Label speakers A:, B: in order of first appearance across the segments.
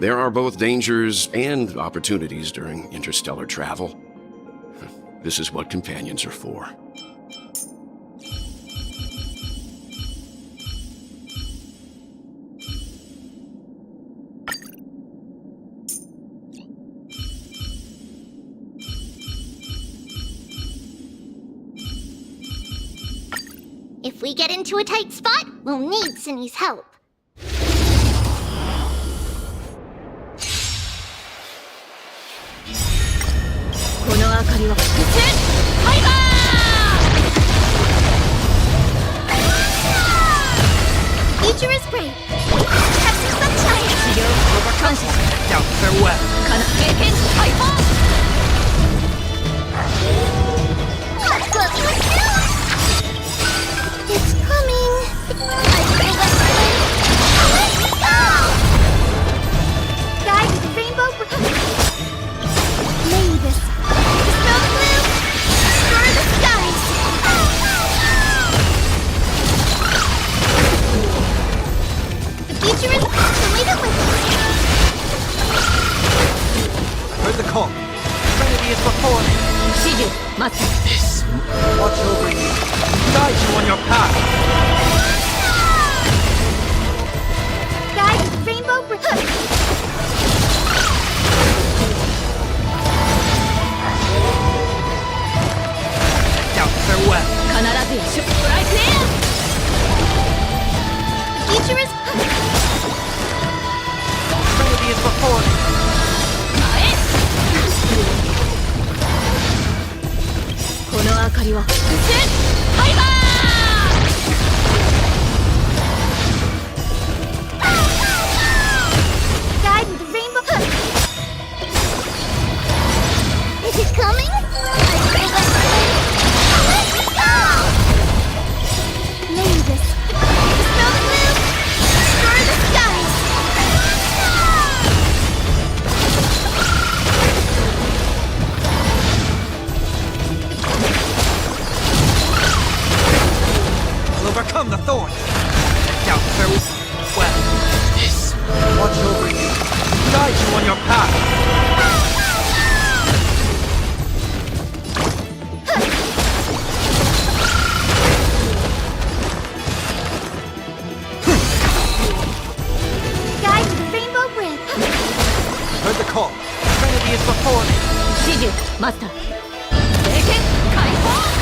A: There are both dangers and opportunities during interstellar travel. This is what companions are for.
B: If we get into a tight spot, we'll need Cindy's help. Future is great. Have some sunshine.
C: Doubt farewell.
B: Let's love you soon. It's coming. I feel that way. Let's go. Guide with the rainbow. Mavis. Snow blue. Score the skies. The future is awesome. Leave it with us.
C: Heard the call. Trinity is before me. This watch over you. Guide you on your path. call. Trinity is before me.
D: 始終マスター聖剣解放。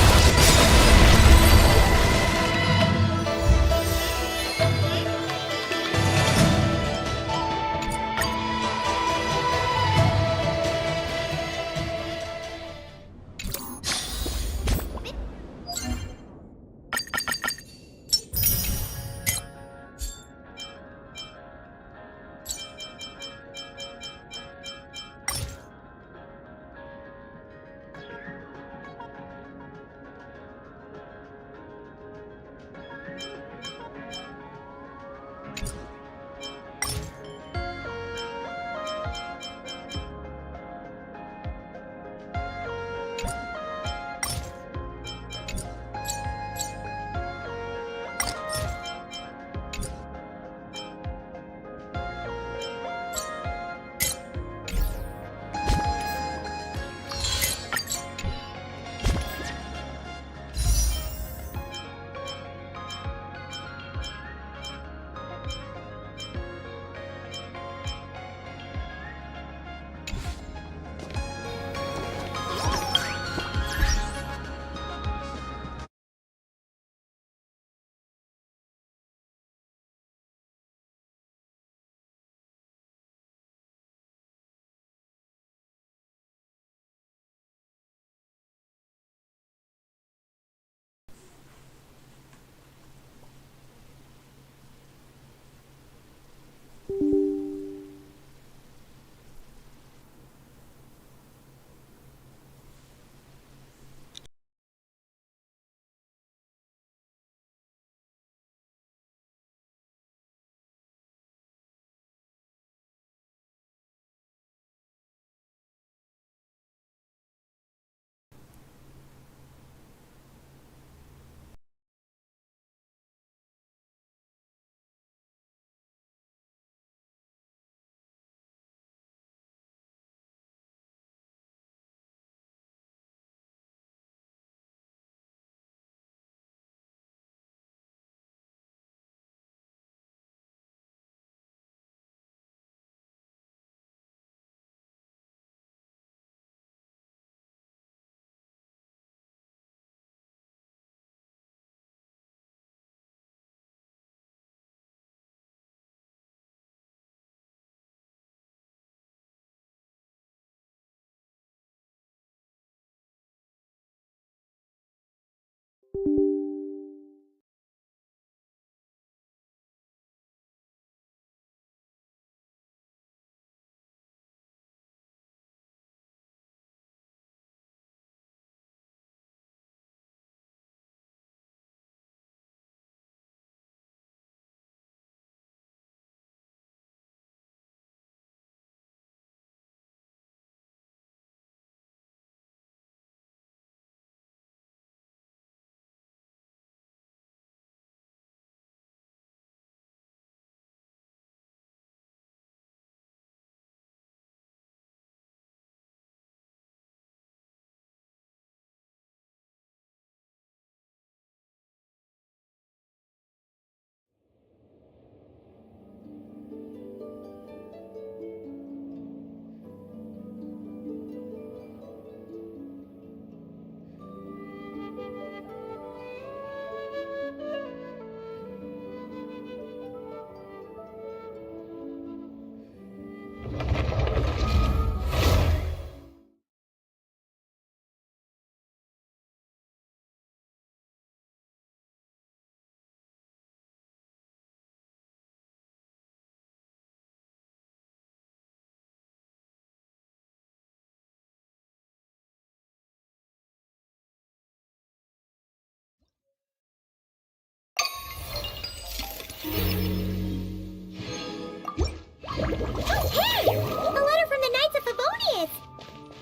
B: Hey! A letter from the Knights of Favonius!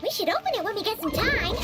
B: We should open it when we get some time.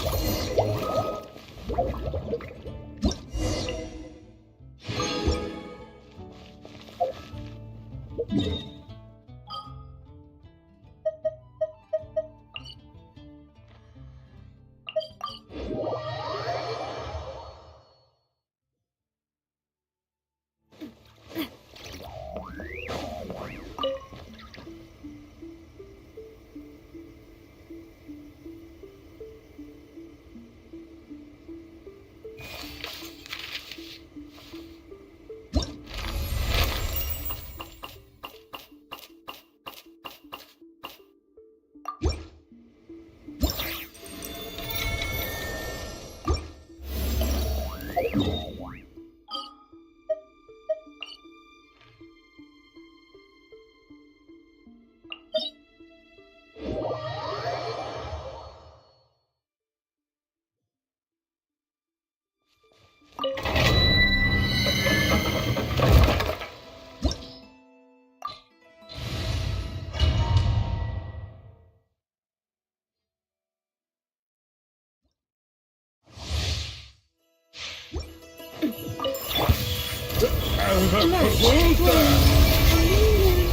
B: Emerge.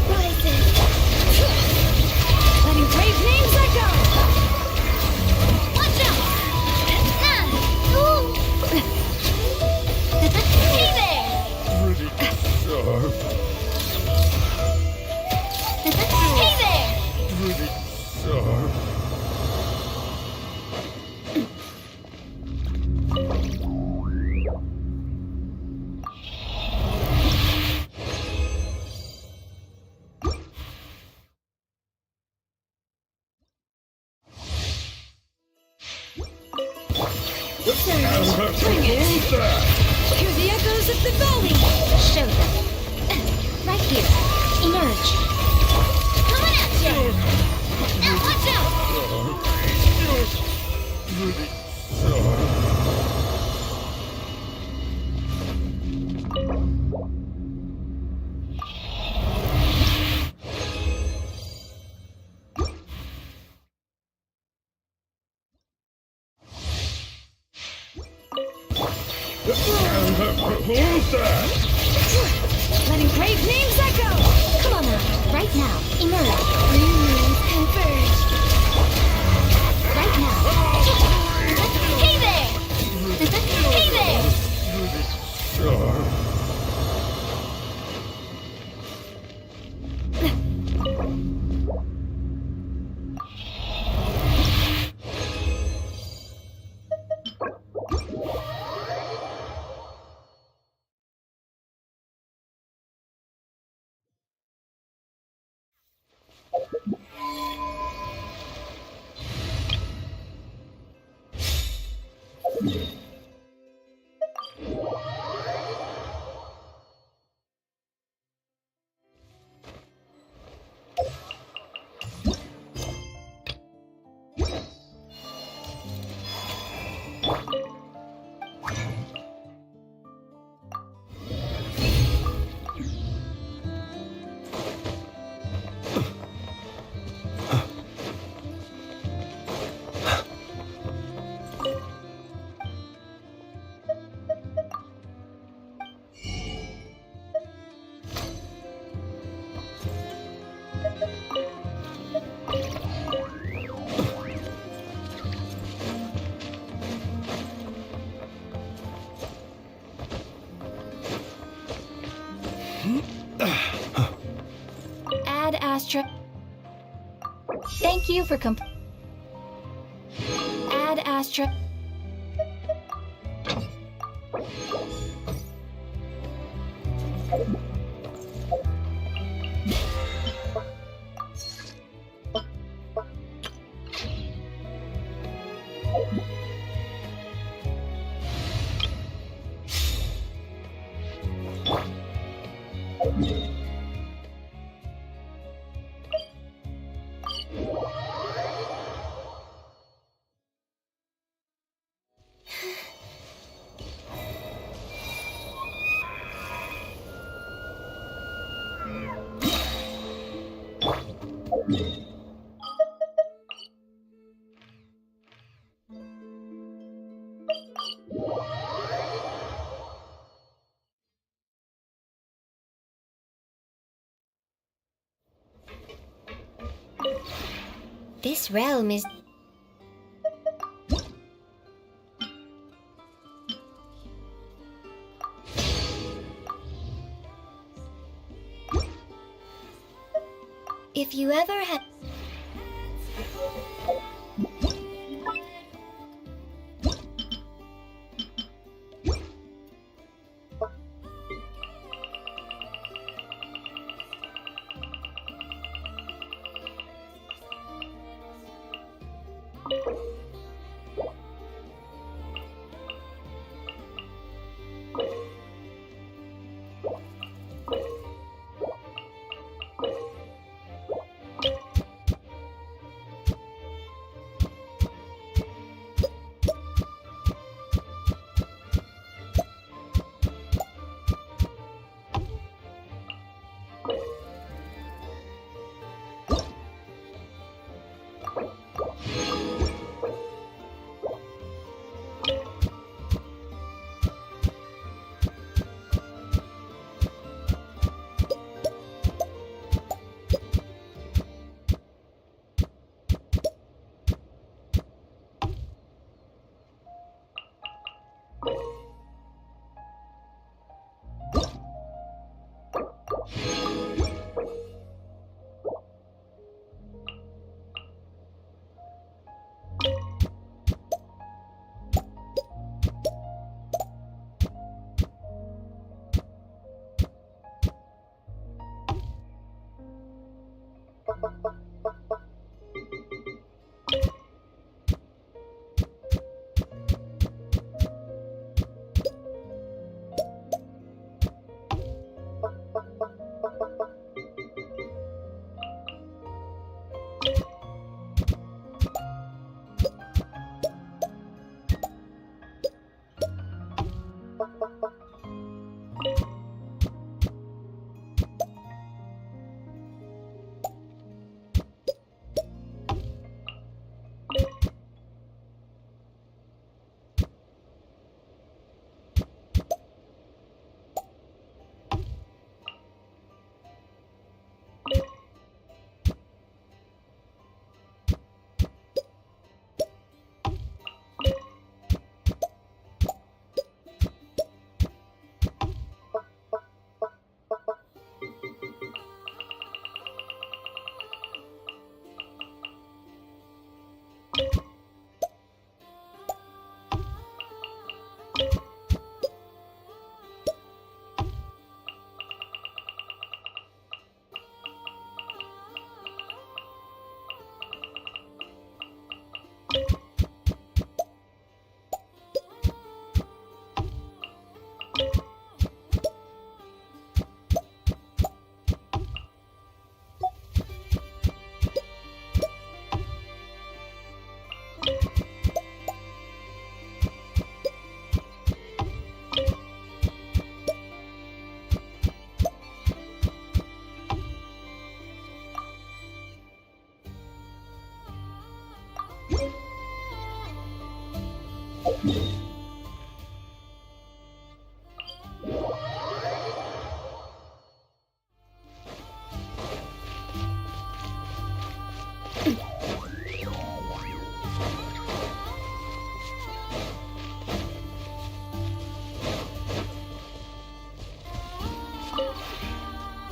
B: Rises.
D: Letting brave names echo!
B: Watch out! Ooh. Hey there! Hey there!
D: Bring it! Hear the echoes of the valley!
B: Show them. Right here. Emerge. Coming at you! Now watch out!
D: Letting brave names echo!
B: Come on now. Right now. Emerge.
D: Reunions converge!
B: Right now. Hey there! Hey there!
D: Ad Astra. Thank you for Ad Astra.
B: This realm is... If you ever had...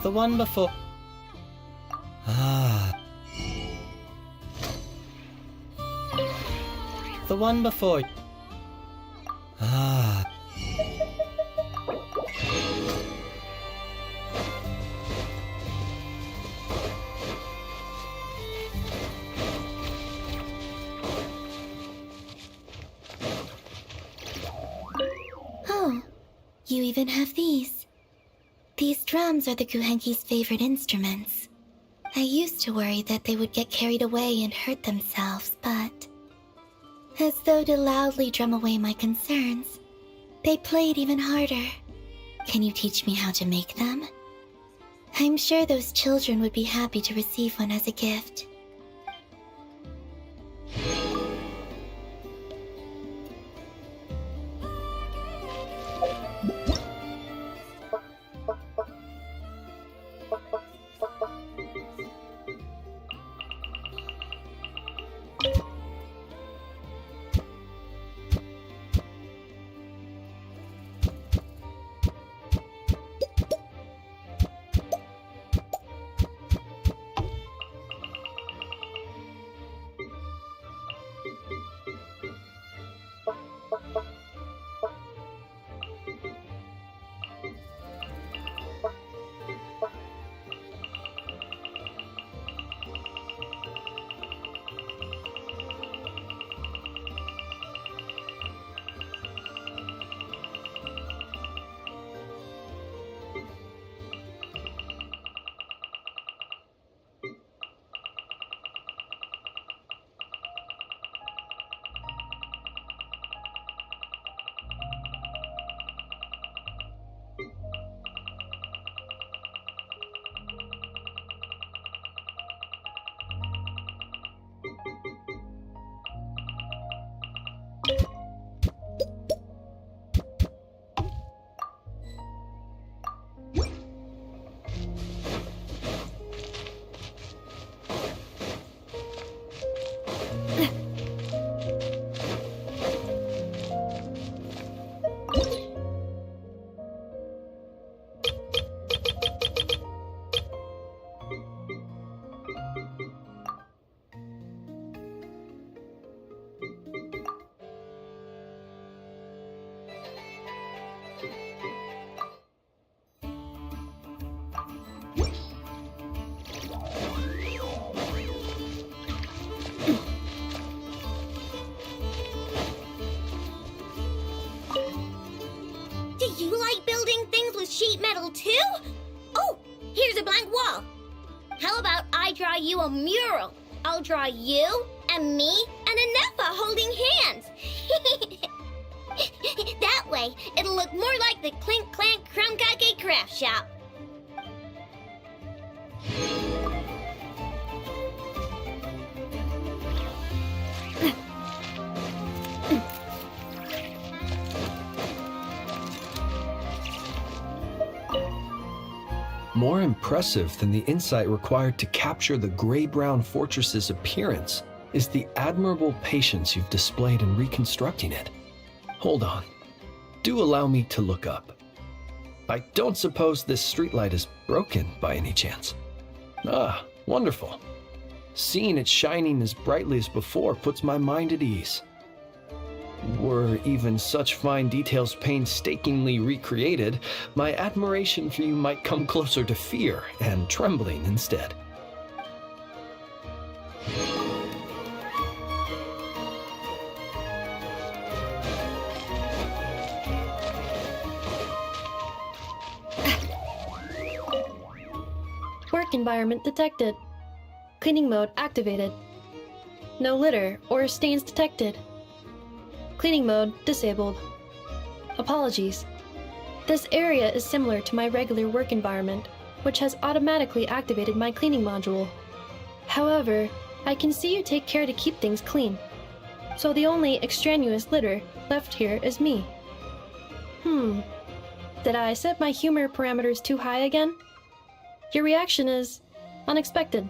C: The one before. Ah. The one before. Ah.
B: Oh, you even have these. These drums are the Guhenki's favorite instruments. I used to worry that they would get carried away and hurt themselves, but as though to loudly drum away my concerns, they played even harder. Can you teach me how to make them? I'm sure those children would be happy to receive one as a gift.
E: Here's a blank wall. How about I draw you a mural? I'll draw you and me and a Nepha holding hands. That way, it'll look more like the Clink Clank Krumkake craft shop.
F: More impressive than the insight required to capture the gray-brown fortress's appearance is the admirable patience you've displayed in reconstructing it. Hold on. Do allow me to look up. I don't suppose this streetlight is broken by any chance. Ah, wonderful. Seeing it shining as brightly as before puts my mind at ease. Were even such fine details painstakingly recreated, my admiration for you might come closer to fear and trembling instead.
G: Work environment detected. Cleaning mode activated. No litter or stains detected. Cleaning mode disabled. Apologies. This area is similar to my regular work environment, which has automatically activated my cleaning module. However, I can see you take care to keep things clean. So the only extraneous litter left here is me. Did I set my humor parameters too high again? Your reaction is unexpected.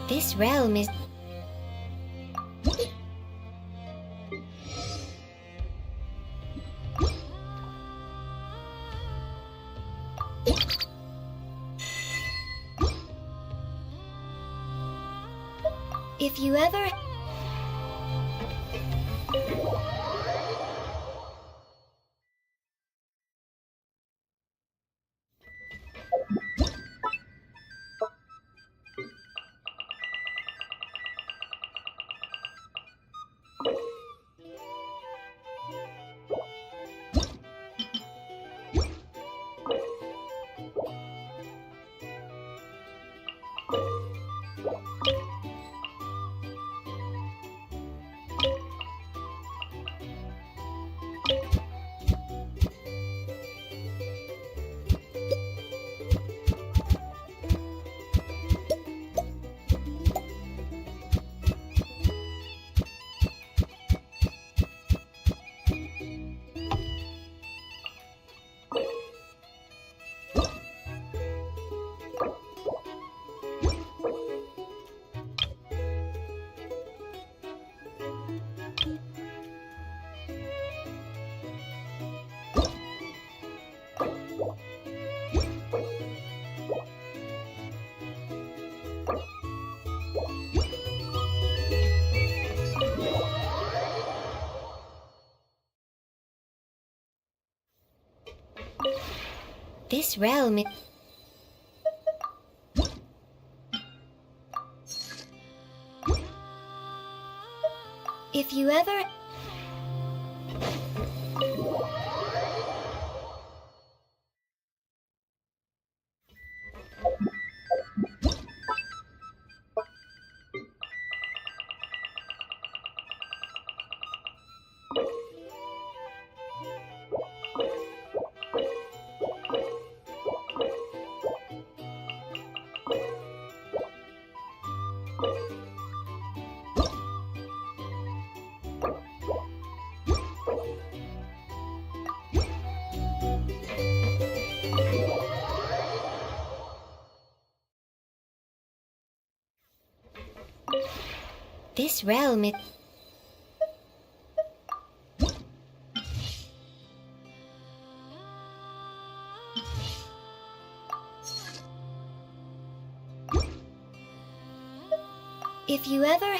E: This realm is... If you ever... This realm is... If you ever...
B: This realm is... If you ever...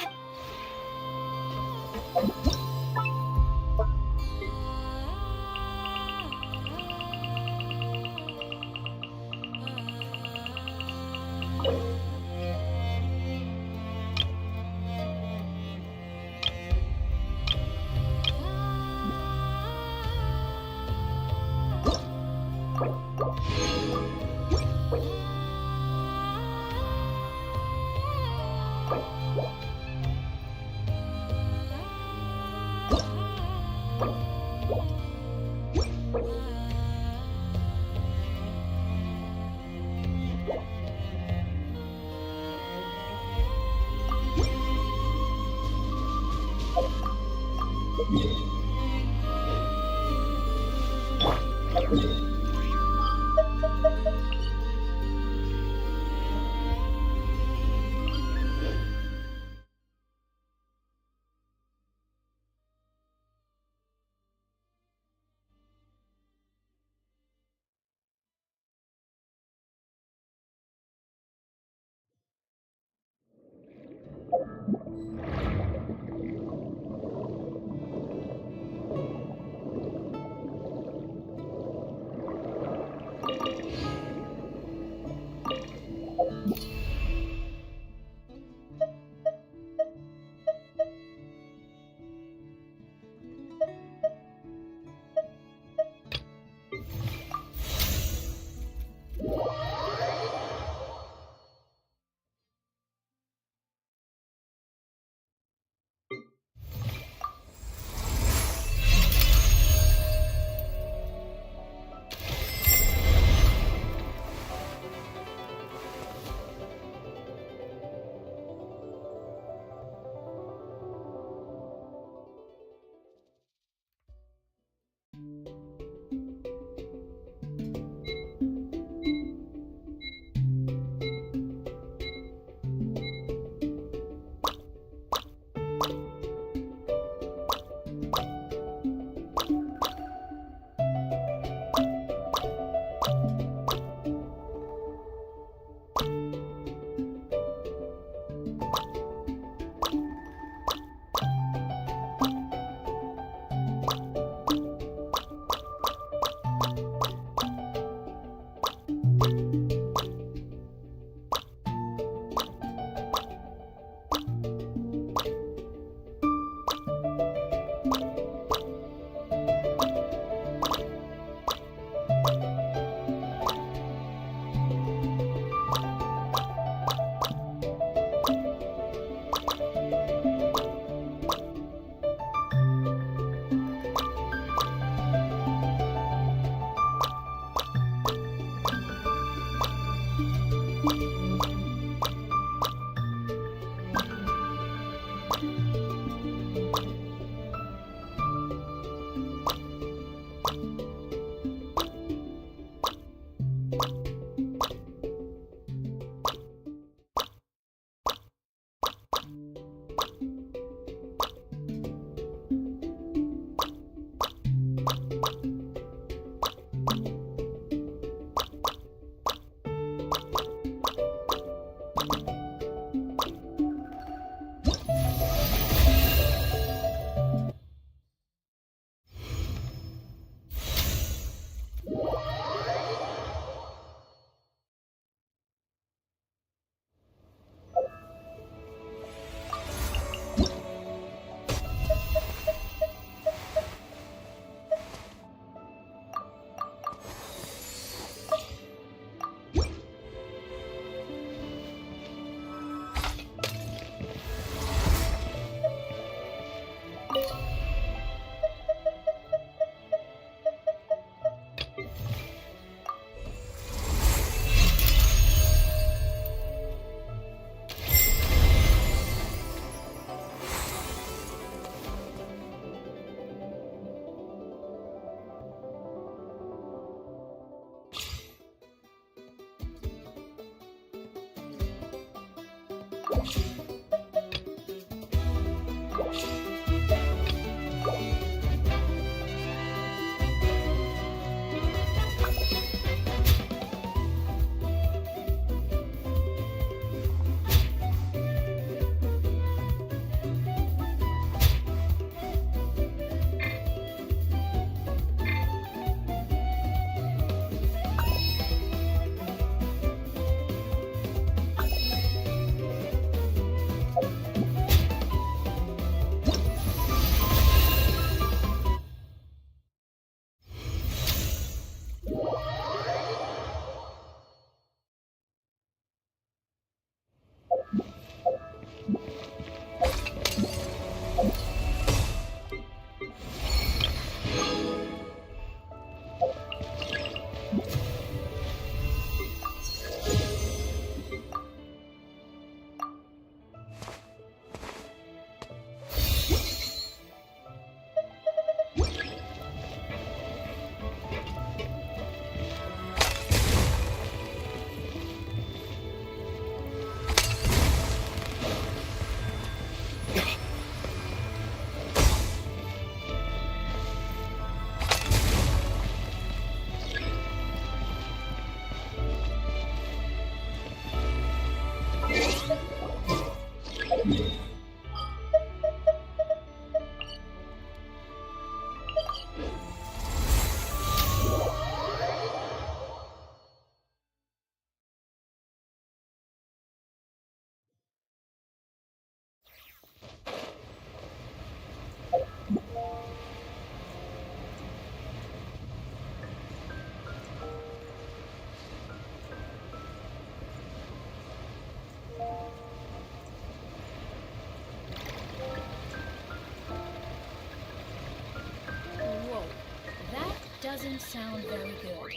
D: doesn't sound very good.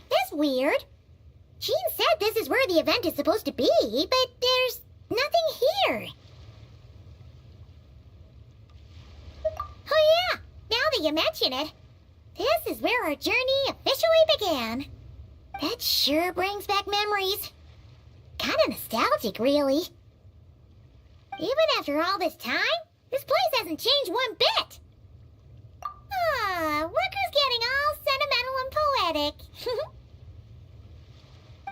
E: That's weird. Jean said this is where the event is supposed to be, but there's nothing here. Oh yeah, now that you mention it, this is where our journey officially began. That sure brings back memories. Kinda nostalgic, really. Even after all this time, this place hasn't changed one bit. Ah, look who's getting all sentimental and poetic.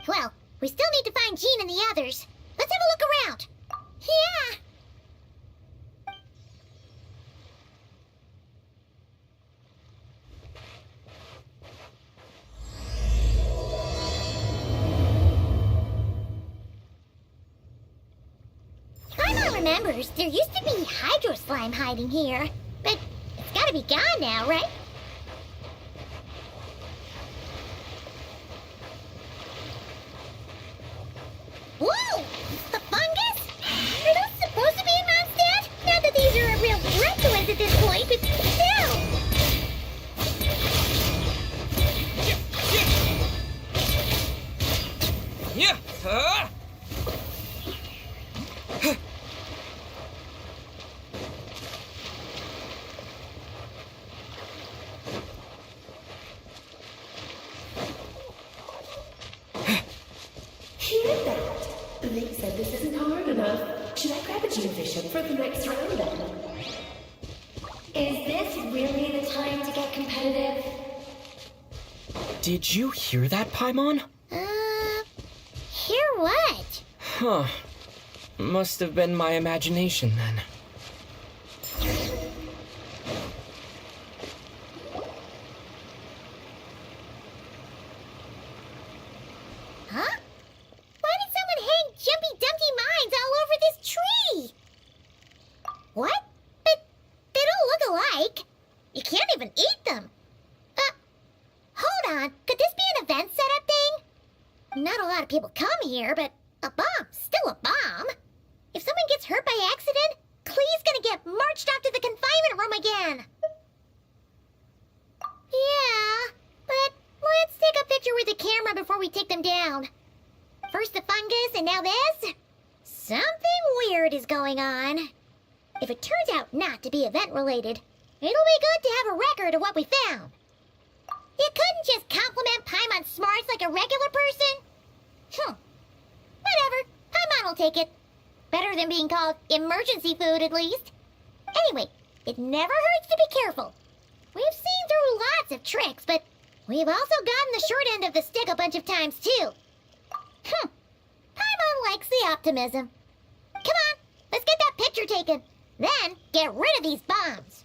E: Well, we still need to find Jean and the others. Let's have a look around. Yeah. Paimon remembers there used to be hydro slime hiding here, but it's gotta be gone now, right? Whoa! The fungus? Are those supposed to be in Mondstadt? Not that these are a real threat to us at this point, but still!
C: Yeah.
H: Hear that? They said this isn't hard enough. Should I grab a geovision for the next round then? Is this really the time to get competitive?
I: Did you hear that, Paimon?
E: Hear what?
I: Huh. Must have been my imagination then.
E: Huh? Why did someone hang Jumpy Dumpty mines all over this tree? What? But they don't look alike. You can't even eat them. Hold on. Could this be an event setup thing? Not a lot of people come here, but a bomb's still a bomb. If someone gets hurt by accident, Clee's gonna get marched off to the confinement room again. Yeah, but let's take a picture with the camera before we take them down. First the fungus, and now this? Something weird is going on. If it turns out not to be event-related, it'll be good to have a record of what we found. You couldn't just compliment Paimon's smarts like a regular person? Whatever. Paimon will take it. Better than being called emergency food, at least. Anyway, it never hurts to be careful. We've seen through lots of tricks, but we've also gotten the short end of the stick a bunch of times, too. Paimon likes the optimism. Come on, let's get that picture taken. Then, get rid of these bombs.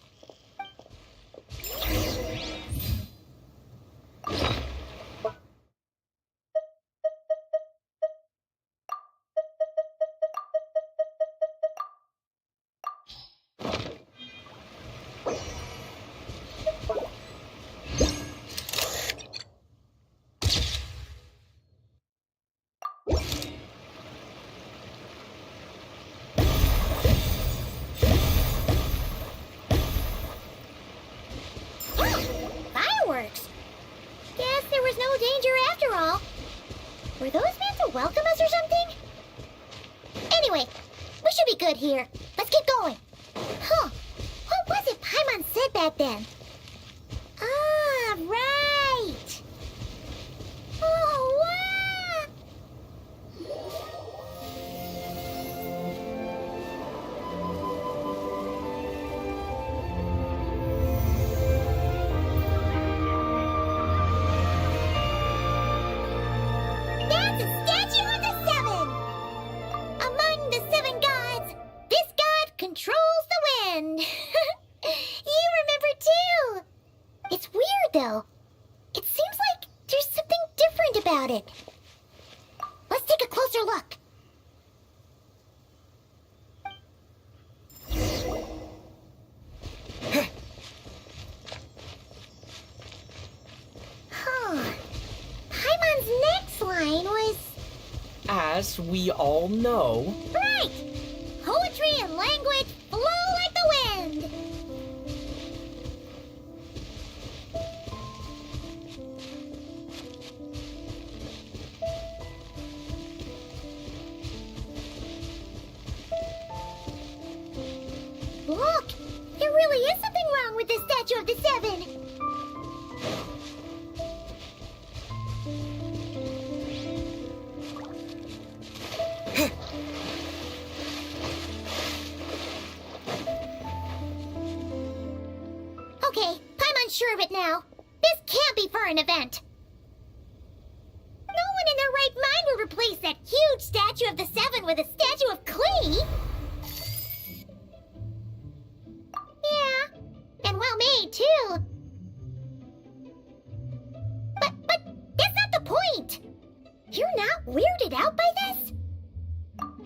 E: Fireworks! Guess there was no danger after all. Were those meant to welcome us or something? Anyway, we should be good here. Let's get going. Huh. What was it Paimon said back then? Ah, right. Oh, wow. That's a statue of the seven! Among the seven gods, this god controls the wind. though. It seems like there's something different about it. Let's take a closer look. Huh. Paimon's next line was...
I: As we all know,
E: Right! Poetry and language flow like the wind! Look! There really is something wrong with this statue of the Seven! Okay, Paimon's sure of it now. This can't be for an event. No one in their right mind would replace that huge statue of the Seven with a statue of Klee. Yeah, and well made too. But that's not the point. You're not weirded out by this?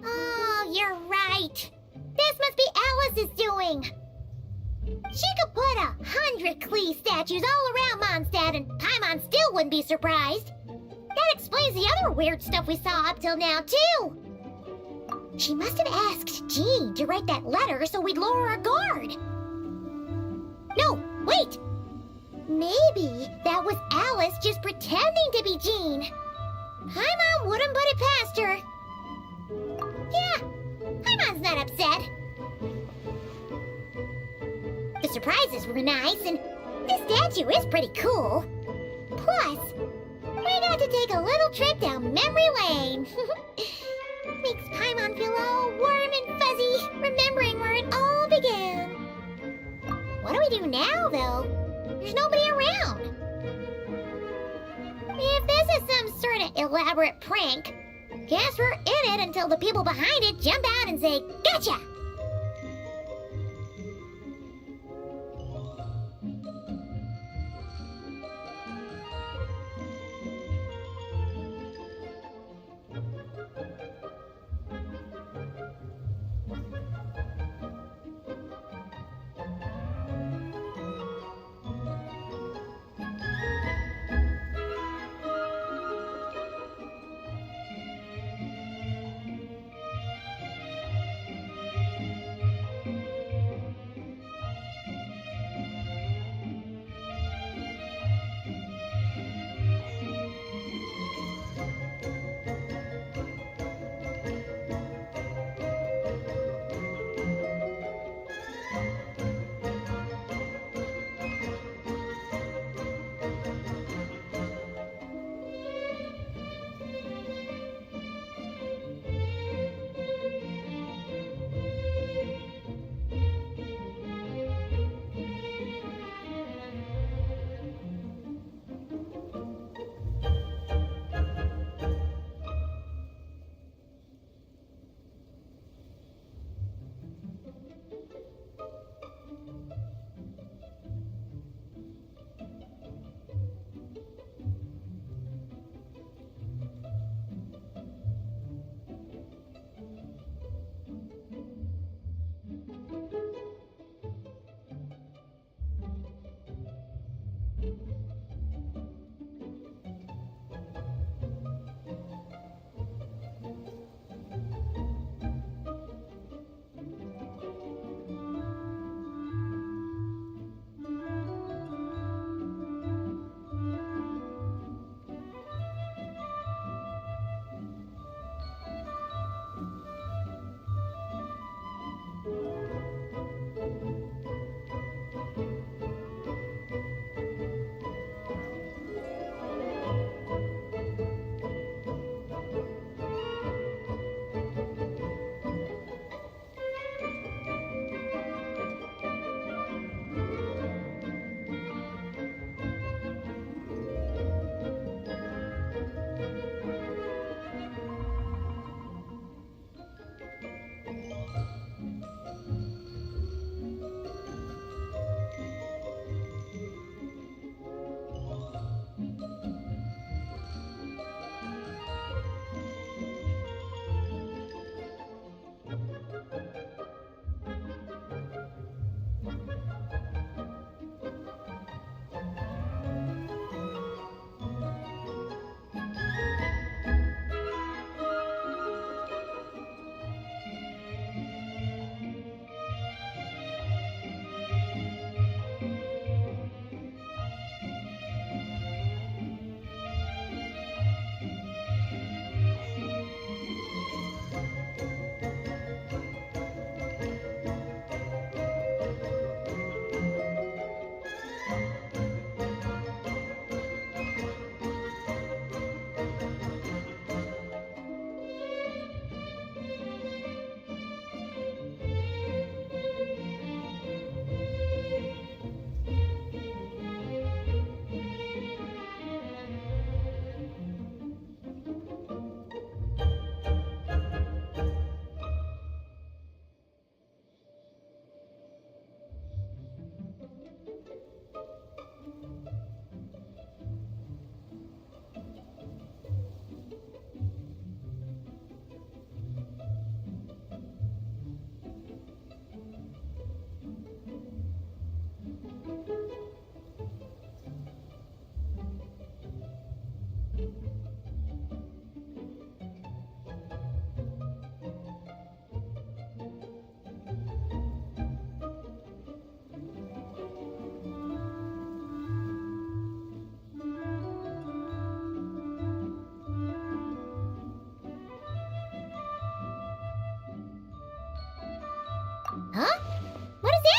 E: Oh, you're right. This must be Alice's doing. She could put 100 Klee statues all around Mondstadt and Paimon still wouldn't be surprised. That explains the other weird stuff we saw up till now, too. She must have asked Jean to write that letter so we'd lower our guard. No, wait! Maybe that was Alice just pretending to be Jean. Paimon wouldn't put it past her. Yeah, Paimon's not upset. The surprises were nice, and this statue is pretty cool. Plus, we got to take a little trip down memory lane. Makes Paimon feel all warm and fuzzy, remembering where it all began. What do we do now, though? There's nobody around. If this is some sort of elaborate prank, guess we're in it until the people behind it jump out and say, "Gotcha!"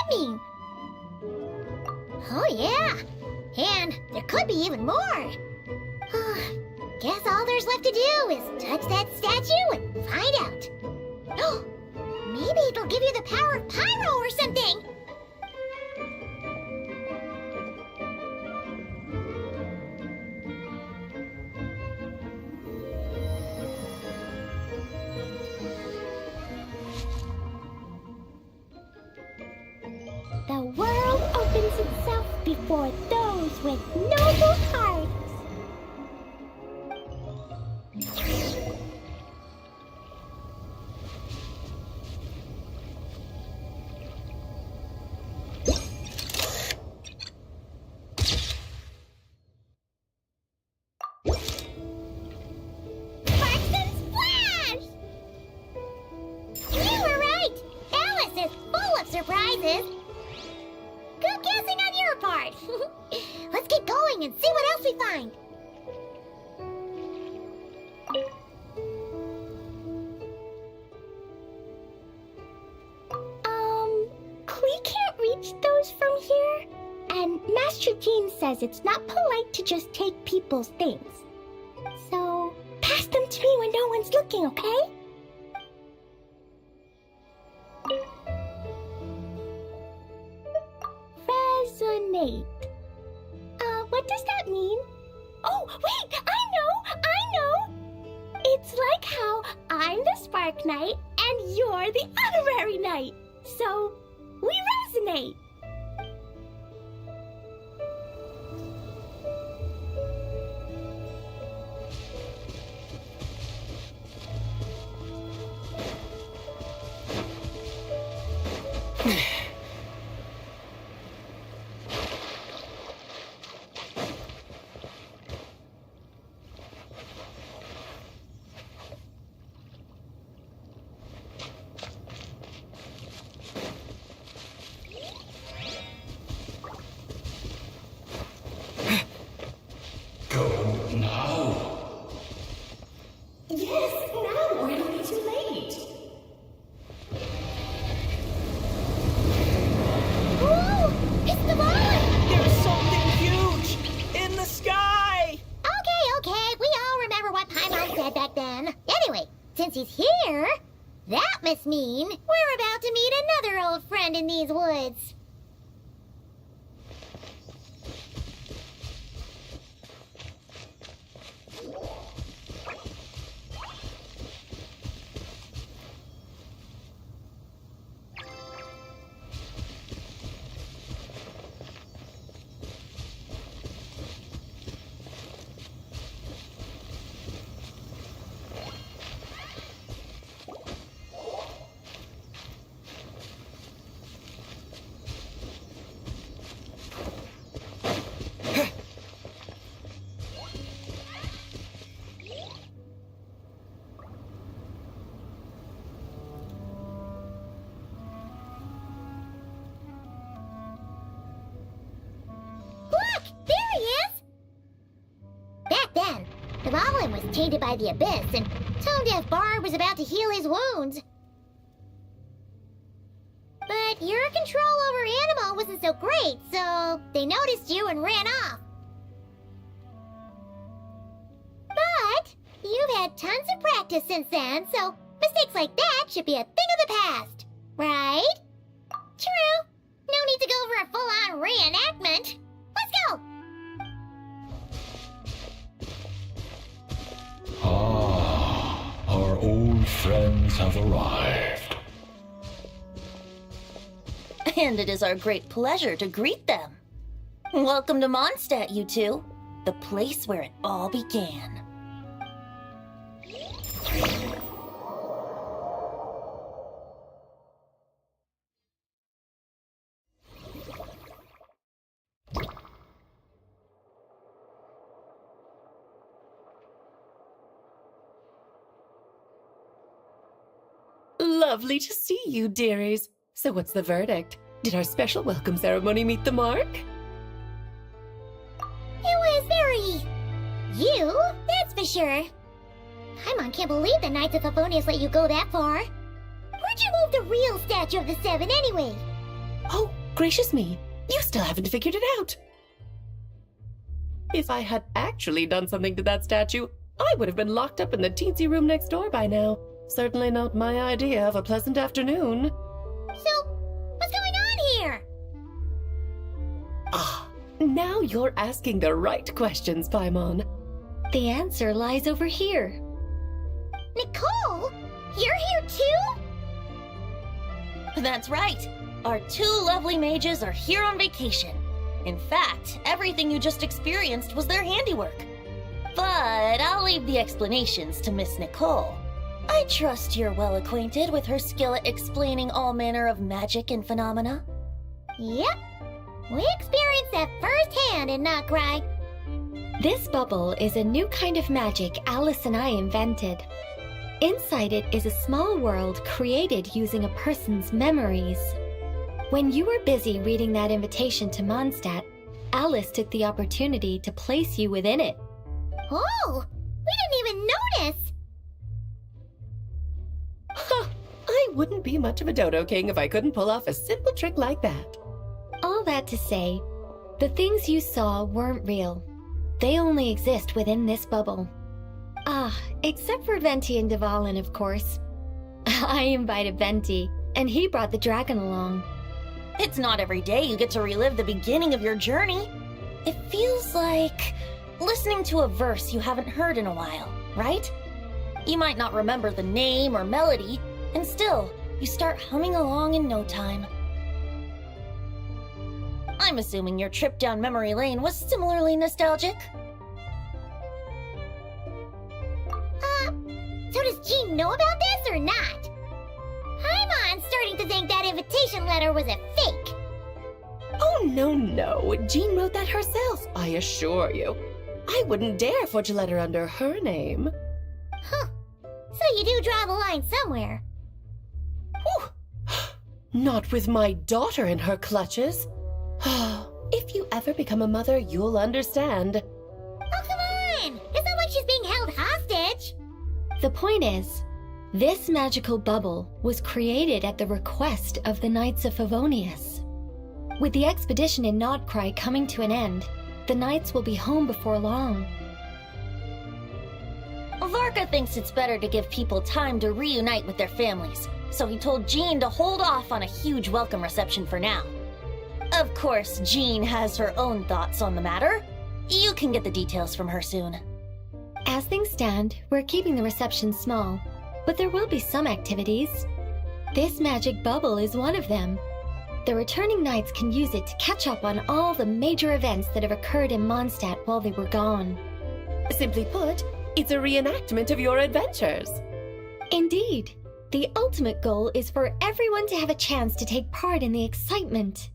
E: that mean? Oh, yeah. And there could be even more. Guess all there's left to do is touch that statue and find out. Maybe it'll give you the power of pyro or something.
H: The world opens itself before those with noble hearts.
E: Sparks and splash! You were right! Alice is full of surprises. Good guessing on your part. Let's keep going and see what else we find.
H: Klee can't reach those from here. And Master Jean says it's not polite to just take people's things. So, pass them to me when no one's looking, okay? Resonate. What does that mean? Oh, wait, I know! It's like how I'm the Spark Knight and you're the Honorary Knight. So, we resonate. Yes, now or it'll be too late.
E: Whoa! It's the ball!
I: There's something huge in the sky!
E: Okay, we all remember what Paimon said back then. Anyway, since he's here, that must mean we're about to meet another old friend in these woods. The Goblin was tainted by the Abyss, and Tone-Deaf Bard was about to heal his wounds. But your control over Animo wasn't so great, so they noticed you and ran off. But you've had tons of practice since then, so mistakes like that should be a thing of the past, right? True. No need to go for a full-on reenactment. Let's go!
J: Our old friends have arrived.
K: And it is our great pleasure to greet them. Welcome to Mondstadt, you two. The place where it all began.
L: Lovely to see you, dearies. So what's the verdict? Did our special welcome ceremony meet the mark?
E: It was very... you, that's for sure. Paimon can't believe the Knights of Favonius let you go that far. Where'd you move the real statue of the Seven anyway?
L: Oh, Gracious me, you still haven't figured it out. If I had actually done something to that statue, I would have been locked up in the teensy room next door by now. Certainly not my idea of a pleasant afternoon.
E: So, what's going on here?
L: Ah, now you're asking the right questions, Paimon.
H: The answer lies over here.
E: Nicole? You're here too?
K: That's right. Our two lovely mages are here on vacation. In fact, everything you just experienced was their handiwork. But I'll leave the explanations to Miss Nicole. I trust you're well acquainted with her skill at explaining all manner of magic and phenomena.
E: Yep. We experienced that firsthand in Notcry.
H: This bubble is a new kind of magic Alice and I invented. Inside it is a small world created using a person's memories. When you were busy reading that invitation to Mondstadt, Alice took the opportunity to place you within it.
E: Oh, we didn't even notice.
L: Ha! I wouldn't be much of a Dodo King if I couldn't pull off a simple trick like that.
H: All that to say, the things you saw weren't real. They only exist within this bubble. Ah, except for Venti and Dvalin, of course. I invited Venti, and he brought the dragon along.
K: It's not every day you get to relive the beginning of your journey. It feels like listening to a verse you haven't heard in a while, right? You might not remember the name or melody, and still, you start humming along in no time. I'm assuming your trip down memory lane was similarly nostalgic.
E: So does Jean know about this or not? I'm starting to think that invitation letter was a fake.
L: Oh, no. Jean wrote that herself, I assure you. I wouldn't dare forge a letter under her name.
E: Huh. So you do draw the line somewhere.
L: Whew. Not with my daughter in her clutches. If you ever become a mother, you'll understand.
E: Oh, come on! It's not like she's being held hostage.
H: The point is, this magical bubble was created at the request of the Knights of Favonius. With the expedition in Notcry coming to an end, the Knights will be home before long.
K: Varka thinks it's better to give people time to reunite with their families, so he told Jean to hold off on a huge welcome reception for now. Of course, Jean has her own thoughts on the matter. You can get the details from her soon.
H: As things stand, we're keeping the reception small, but there will be some activities. This magic bubble is one of them. The returning knights can use it to catch up on all the major events that have occurred in Mondstadt while they were gone.
L: Simply put, it's a reenactment of your adventures.
H: Indeed. The ultimate goal is for everyone to have a chance to take part in the excitement.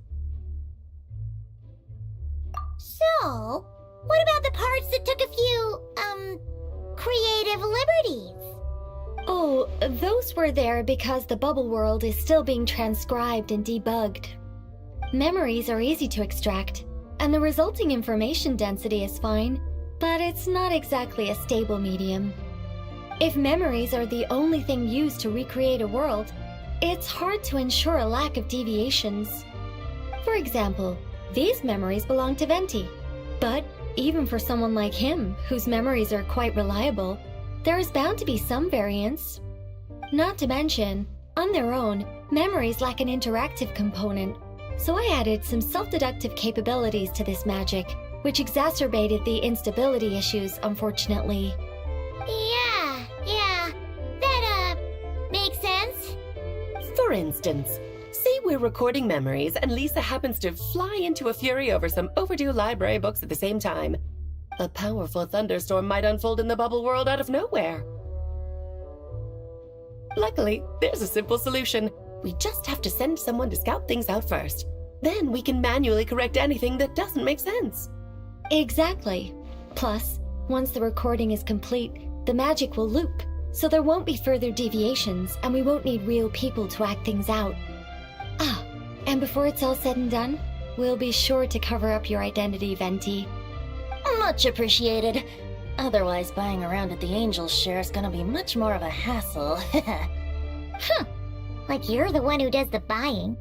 E: So, what about the parts that took a few, creative liberties?
H: Oh, those were there because the bubble world is still being transcribed and debugged. Memories are easy to extract, and the resulting information density is fine, but it's not exactly a stable medium. If memories are the only thing used to recreate a world, it's hard to ensure a lack of deviations. For example, these memories belong to Venti, but even for someone like him, whose memories are quite reliable, there is bound to be some variance. Not to mention, on their own, memories lack an interactive component, so I added some self-deductive capabilities to this magic, which exacerbated the instability issues, unfortunately.
E: Yeah, that, makes sense.
L: For instance, say we're recording memories and Lisa happens to fly into a fury over some overdue library books at the same time. A powerful thunderstorm might unfold in the bubble world out of nowhere. Luckily, there's a simple solution. We just have to send someone to scout things out first. Then we can manually correct anything that doesn't make sense.
H: Exactly. Plus, once the recording is complete, the magic will loop, so there won't be further deviations, and we won't need real people to act things out. Ah, and before it's all said and done, we'll be sure to cover up your identity, Venti.
K: Much appreciated. Otherwise, buying around at the Angel's share is gonna be much more of a hassle.
E: Huh. Like you're the one who does the buying.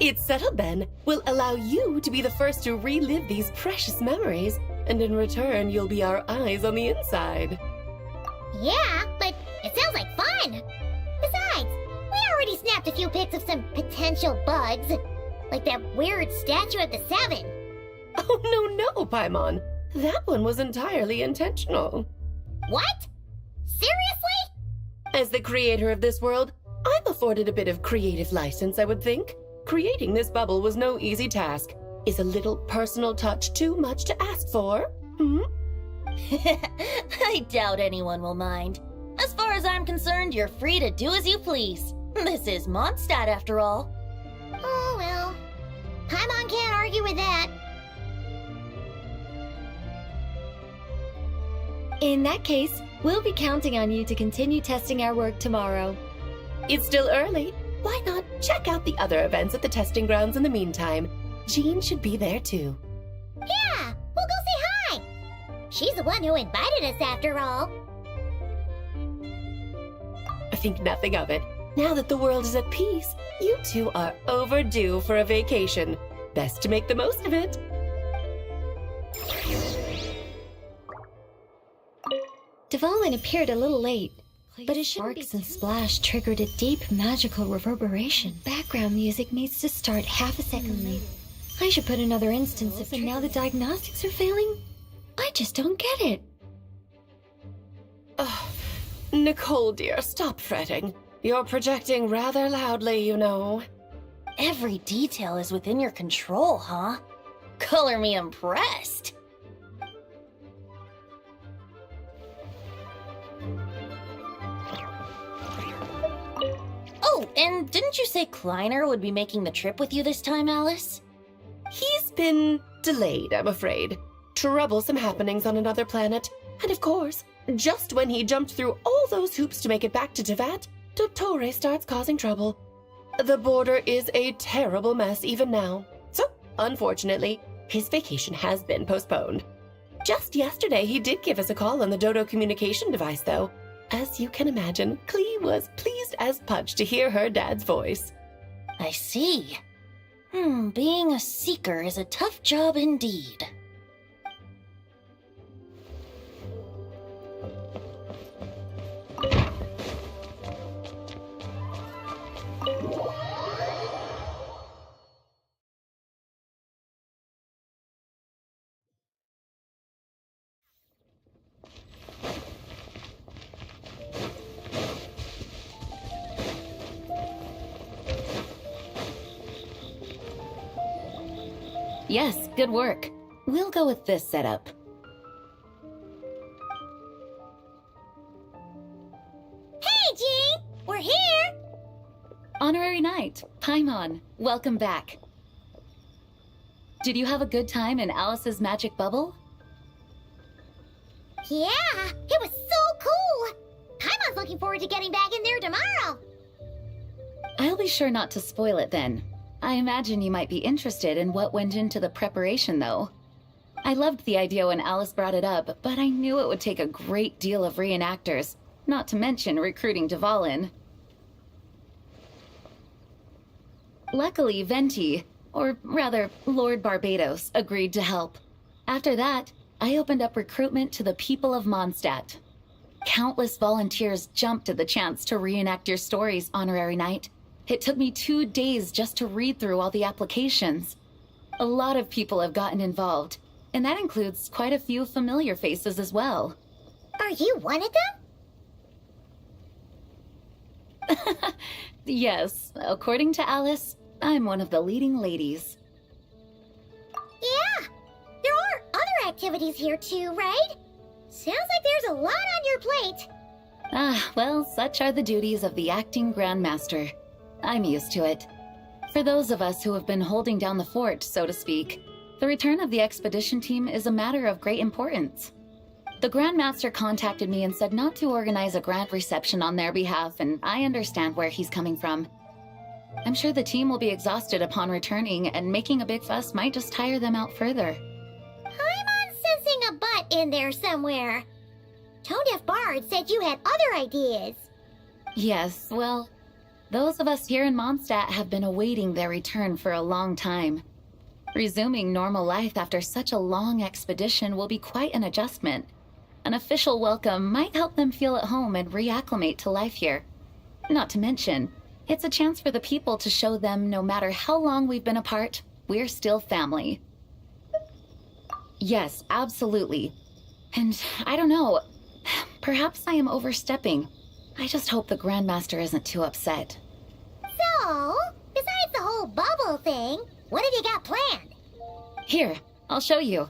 L: It's settled then. We'll allow you to be the first to relive these precious memories, and in return, you'll be our eyes on the inside.
E: Yeah, but it sounds like fun. Besides, we already snapped a few pics of some potential bugs. Like that weird statue of the Seven.
L: Oh, no, Paimon. That one was entirely intentional.
E: What? Seriously?
L: As the creator of this world, I'm afforded a bit of creative license, I would think. Creating this bubble was no easy task. Is a little personal touch too much to ask for?
K: I doubt anyone will mind. As far as I'm concerned, you're free to do as you please. This is Mondstadt, after all.
E: Oh, well. Paimon can't argue with that.
D: In that case, we'll be counting on you to continue testing our work tomorrow.
L: It's still early. Why not check out the other events at the testing grounds in the meantime? Jean should be there too.
E: Yeah, we'll go say hi. She's the one who invited us after all.
L: I think nothing of it. Now that the world is at peace, you two are overdue for a vacation. Best to make the most of it.
D: Dvalin appeared a little late, but his sparks and splash triggered a deep magical reverberation. Background music needs to start half a second late. I should put another instance of, and now the diagnostics are failing? I just don't get it.
L: Oh, Nicole, dear, stop fretting. You're projecting rather loudly, you know.
K: Every detail is within your control, huh? Color me impressed. Oh, and didn't you say Kleiner would be making the trip with you this time, Alice?
L: He's been delayed, I'm afraid. Troublesome happenings on another planet. And of course, just when he jumped through all those hoops to make it back to Tevat, Dottore starts causing trouble. The border is a terrible mess even now. So, unfortunately, his vacation has been postponed. Just yesterday, he did give us a call on the Dodo communication device, though. As you can imagine, Klee was pleased as punch to hear her dad's voice.
K: I see. Being a seeker is a tough job indeed.
M: Yes, good work. We'll go with this setup.
E: Hey, Jean! We're here!
M: Honorary Knight, Paimon, welcome back. Did you have a good time in Alice's magic bubble?
E: Yeah, it was so cool! Paimon's looking forward to getting back in there tomorrow!
M: I'll be sure not to spoil it then. I imagine you might be interested in what went into the preparation, though. I loved the idea when Alice brought it up, but I knew it would take a great deal of reenactors, not to mention recruiting Dvalin. Luckily, Venti, or rather, Lord Barbados, agreed to help. After that, I opened up recruitment to the people of Mondstadt. Countless volunteers jumped at the chance to reenact your stories, Honorary Knight. It took me 2 days just to read through all the applications. A lot of people have gotten involved, and that includes quite a few familiar faces as well.
E: Are you one of them?
M: Yes, according to Alice, I'm one of the leading ladies.
E: Yeah, there are other activities here too, right? Sounds like there's a lot on your plate.
M: Ah, well, such are the duties of the acting Grandmaster. I'm used to it. For those of us who have been holding down the fort, so to speak, the return of the expedition team is a matter of great importance. The Grandmaster contacted me and said not to organize a grand reception on their behalf, and I understand where he's coming from. I'm sure the team will be exhausted upon returning, and making a big fuss might just tire them out further.
E: I'm sensing a butt in there somewhere. Tone Deaf Bard said you had other ideas.
M: Yes, well, Those of us here in Mondstadt have been awaiting their return for a long time. Resuming normal life after such a long expedition will be quite an adjustment. An official welcome might help them feel at home and reacclimate to life here. Not to mention, it's a chance for the people to show them no matter how long we've been apart, we're still family. Yes, absolutely. And I don't know, perhaps I am overstepping. I just hope the Grandmaster isn't too upset.
E: So, besides the whole bubble thing, what have you got planned?
M: Here, I'll show you.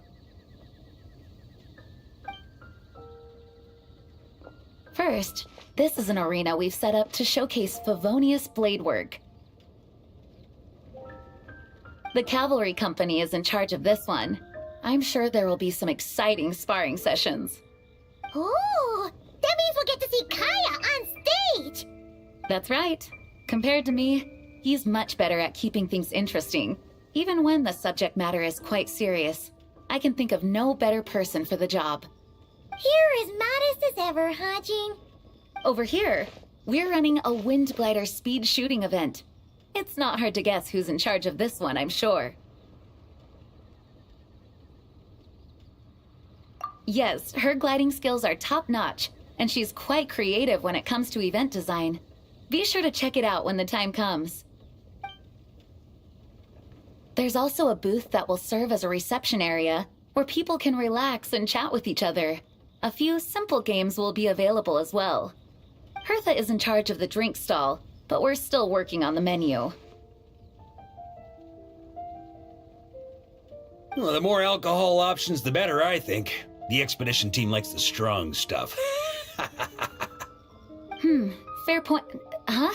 M: First, this is an arena we've set up to showcase Favonius blade work. The cavalry company is in charge of this one. I'm sure there will be some exciting sparring sessions.
E: Ooh, that means we'll get to see Kaya on stage!
M: That's right. Compared to me, he's much better at keeping things interesting, even when the subject matter is quite serious. I can think of no better person for the job.
E: You're as modest as ever, Hajing.
M: Over here, we're running a wind glider speed shooting event. It's not hard to guess who's in charge of this one, I'm sure. Yes, her gliding skills are top-notch, and she's quite creative when it comes to event design. Be sure to check it out when the time comes. There's also a booth that will serve as a reception area, where people can relax and chat with each other. A few simple games will be available as well. Hertha is in charge of the drink stall, but we're still working on the menu.
N: Well, the more alcohol options, the better, I think. The expedition team likes the strong stuff.
M: Fair point. Huh?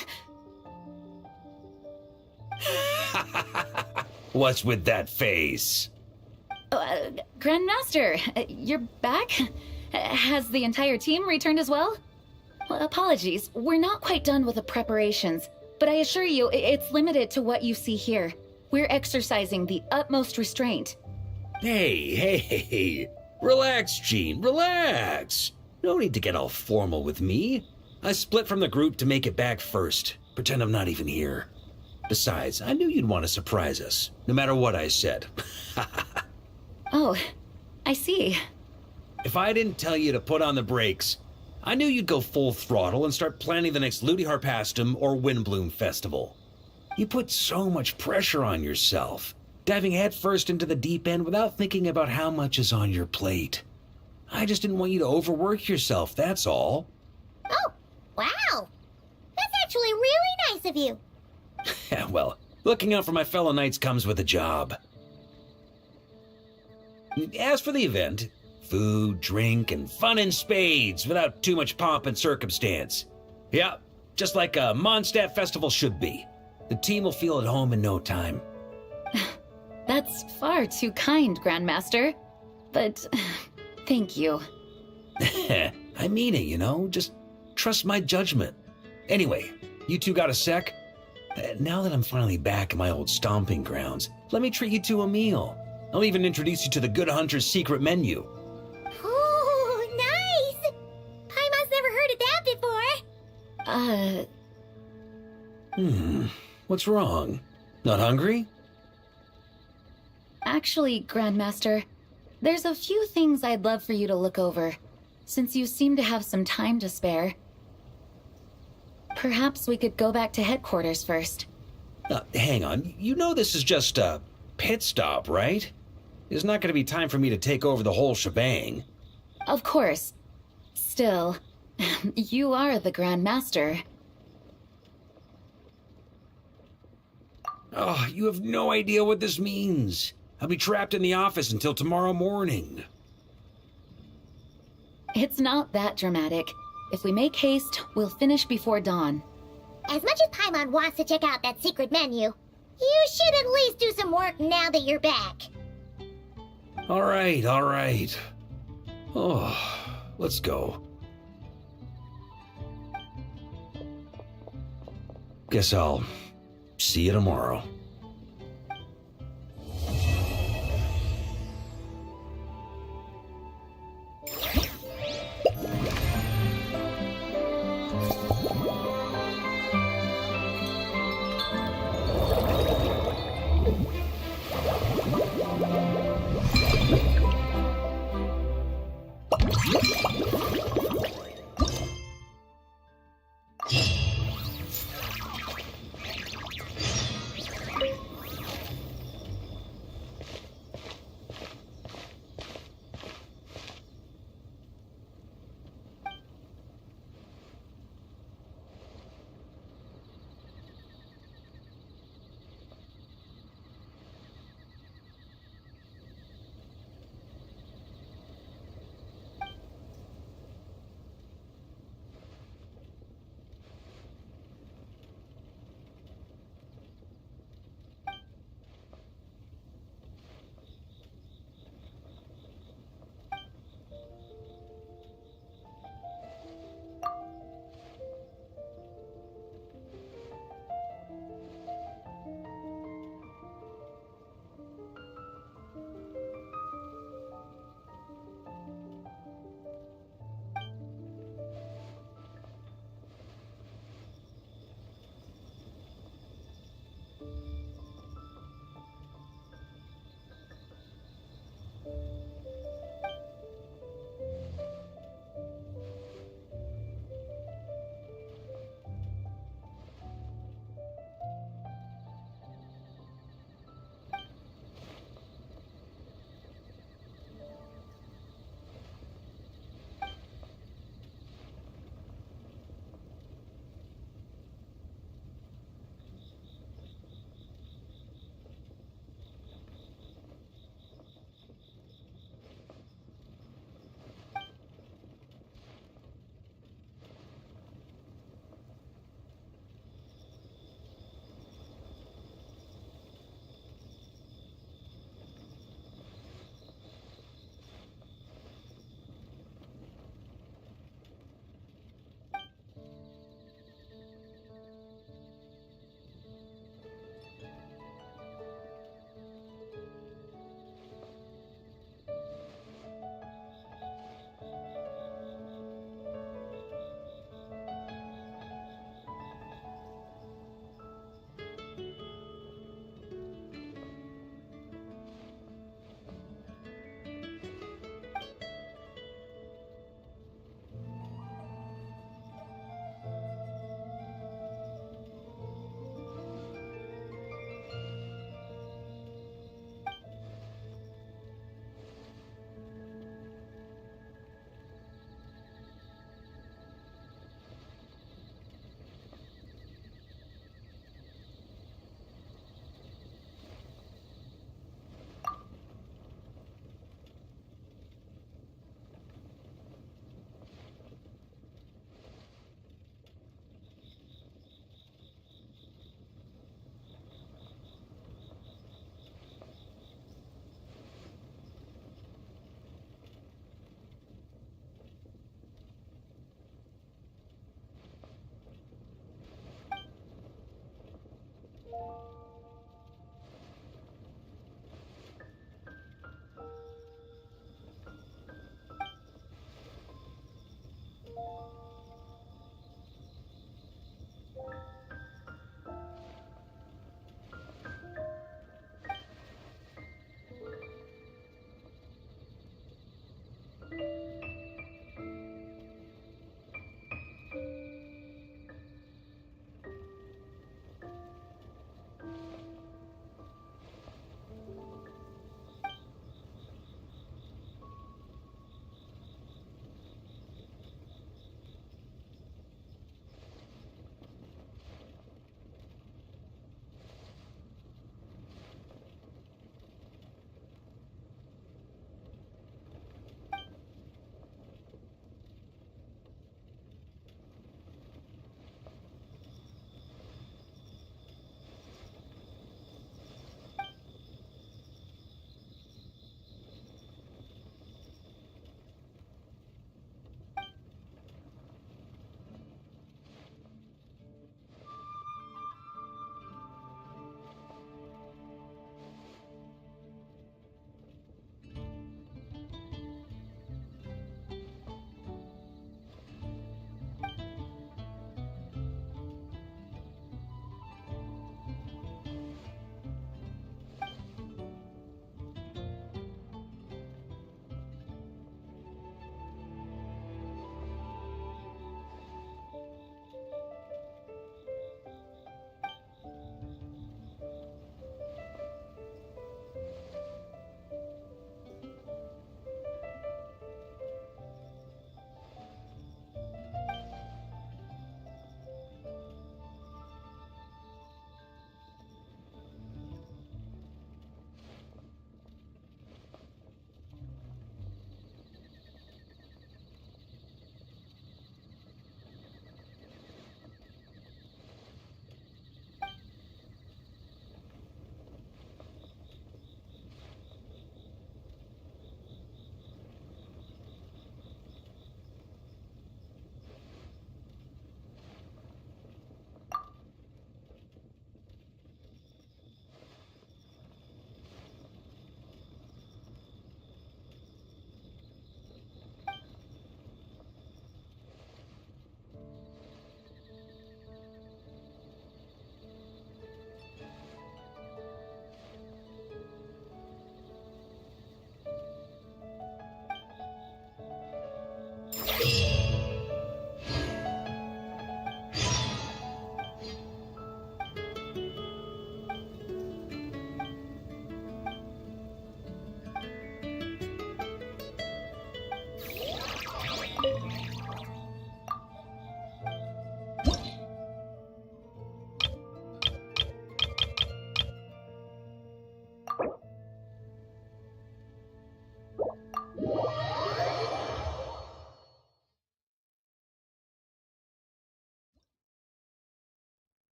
N: What's with that face?
M: Grandmaster, you're back? Has the entire team returned as well? Apologies, we're not quite done with the preparations, but I assure you it's limited to what you see here. We're exercising the utmost restraint.
N: Hey. Relax, Gene, relax. No need to get all formal with me. I split from the group to make it back first. Pretend I'm not even here. Besides, I knew you'd want to surprise us, no matter what I said.
M: Oh, I see.
N: If I didn't tell you to put on the brakes, I knew you'd go full throttle and start planning the next Ludi Harpastum or Windbloom Festival. You put so much pressure on yourself, diving headfirst into the deep end without thinking about how much is on your plate. I just didn't want you to overwork yourself, that's all.
E: Oh, wow. That's actually really nice of you.
N: Well, looking out for my fellow knights comes with a job. As for the event, food, drink, and fun in spades without too much pomp and circumstance. Yeah, just like a Mondstadt festival should be. The team will feel at home in no time.
M: That's far too kind, Grandmaster. But thank you.
N: I mean it, you know? Just trust my judgment. Anyway, you two got a sec? Now that I'm finally back in my old stomping grounds, let me treat you to a meal. I'll even introduce you to the Good Hunter's secret menu.
E: Ooh, nice! Paimon's never heard of that before.
N: What's wrong? Not hungry?
M: Actually, Grandmaster, there's a few things I'd love for you to look over, since you seem to have some time to spare. Perhaps we could go back to headquarters first.
N: Hang on. You know this is just a pit stop, right? There's not going to be time for me to take over the whole shebang.
M: Of course. Still, you are the Grandmaster.
N: Oh, you have no idea what this means. I'll be trapped in the office until tomorrow morning.
M: It's not that dramatic. If we make haste, we'll finish before dawn.
E: As much as Paimon wants to check out that secret menu, you should at least do some work now that you're back.
N: All right. Oh, let's go. Guess I'll see you tomorrow.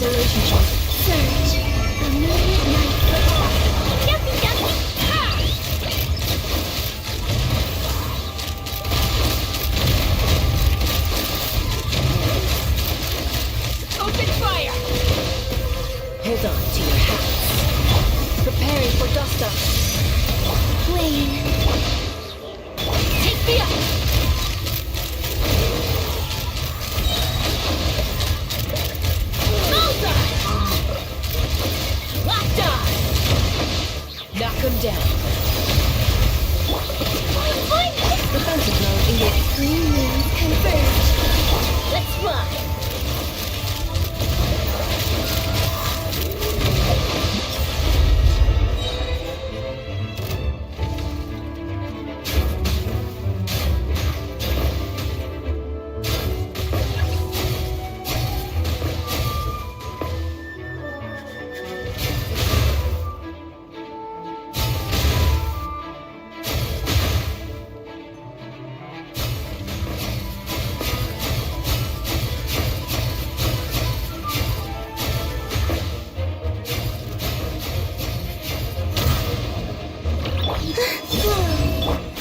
D: Installation check.
B: Search. Immediate night for all.
H: Yucky, yucky! Ah! Open fire!
L: Hold on to your hats.
D: Preparing for dust up.
B: Flame.
H: Take me up! Bullseye! Locked on!
L: Knock him down.
D: Defensive mode engaged.
B: Green moons converge.
H: Let's fly!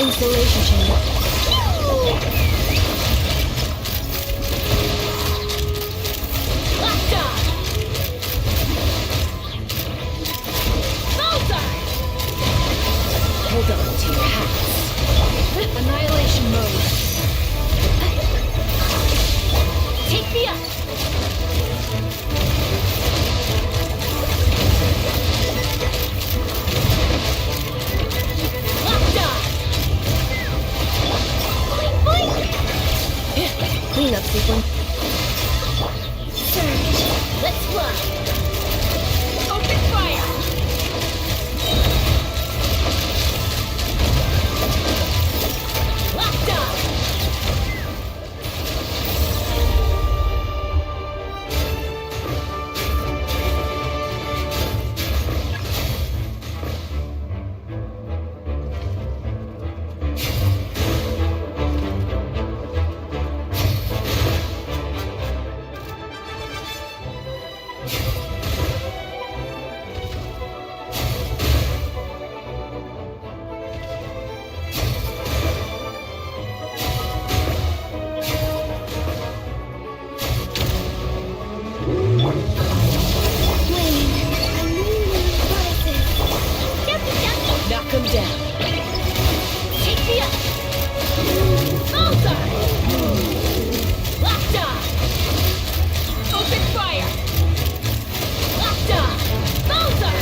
D: Installation chamber.
H: Locked on! Bullseye!
L: Hold on to your hats.
D: Annihilation mode.
H: Take me up! Locked on! Boing, boing!
D: Cleanup sequence.
B: Search.
H: Let's fly! Open fire! Locked on!
B: Flame. A new moon rises.
H: Yucky, yucky!
L: Knock him down.
H: Take me up! Bullseye! Locked on! Open fire! Locked on! Bullseye!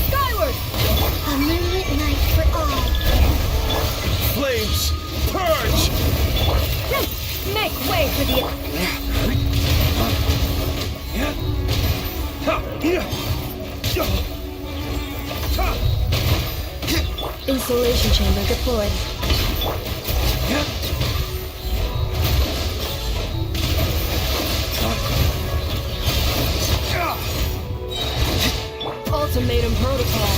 D: Skyward!
B: A moonlit night for all.
N: Flames! Purge!
D: Make way for the... Installation chamber deployed. Ultimatum protocol.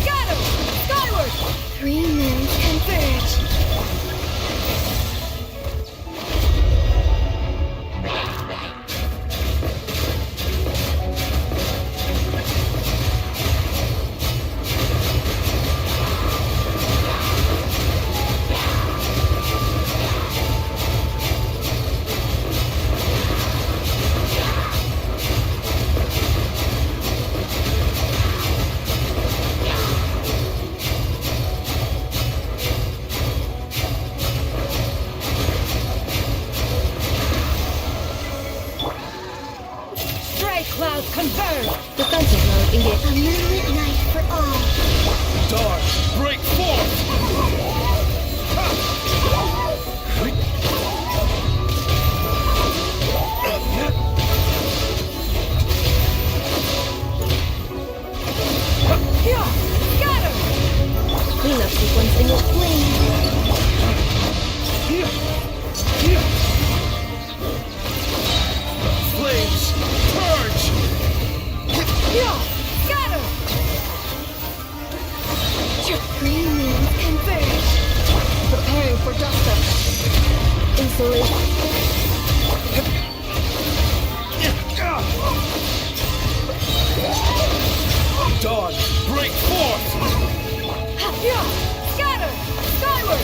D: Got him! Skyward!
B: Three moons converge.
C: Flames converge!
G: Defensive mode engaged.
B: A moonlit night for all.
J: Dark, break forth!
G: Cleanup sequence engaged.
J: Flames, purge!
B: Green moons converge.
G: Preparing for dust up. Insulation.
J: Dawn, break forth!
C: Scatter! Skyward!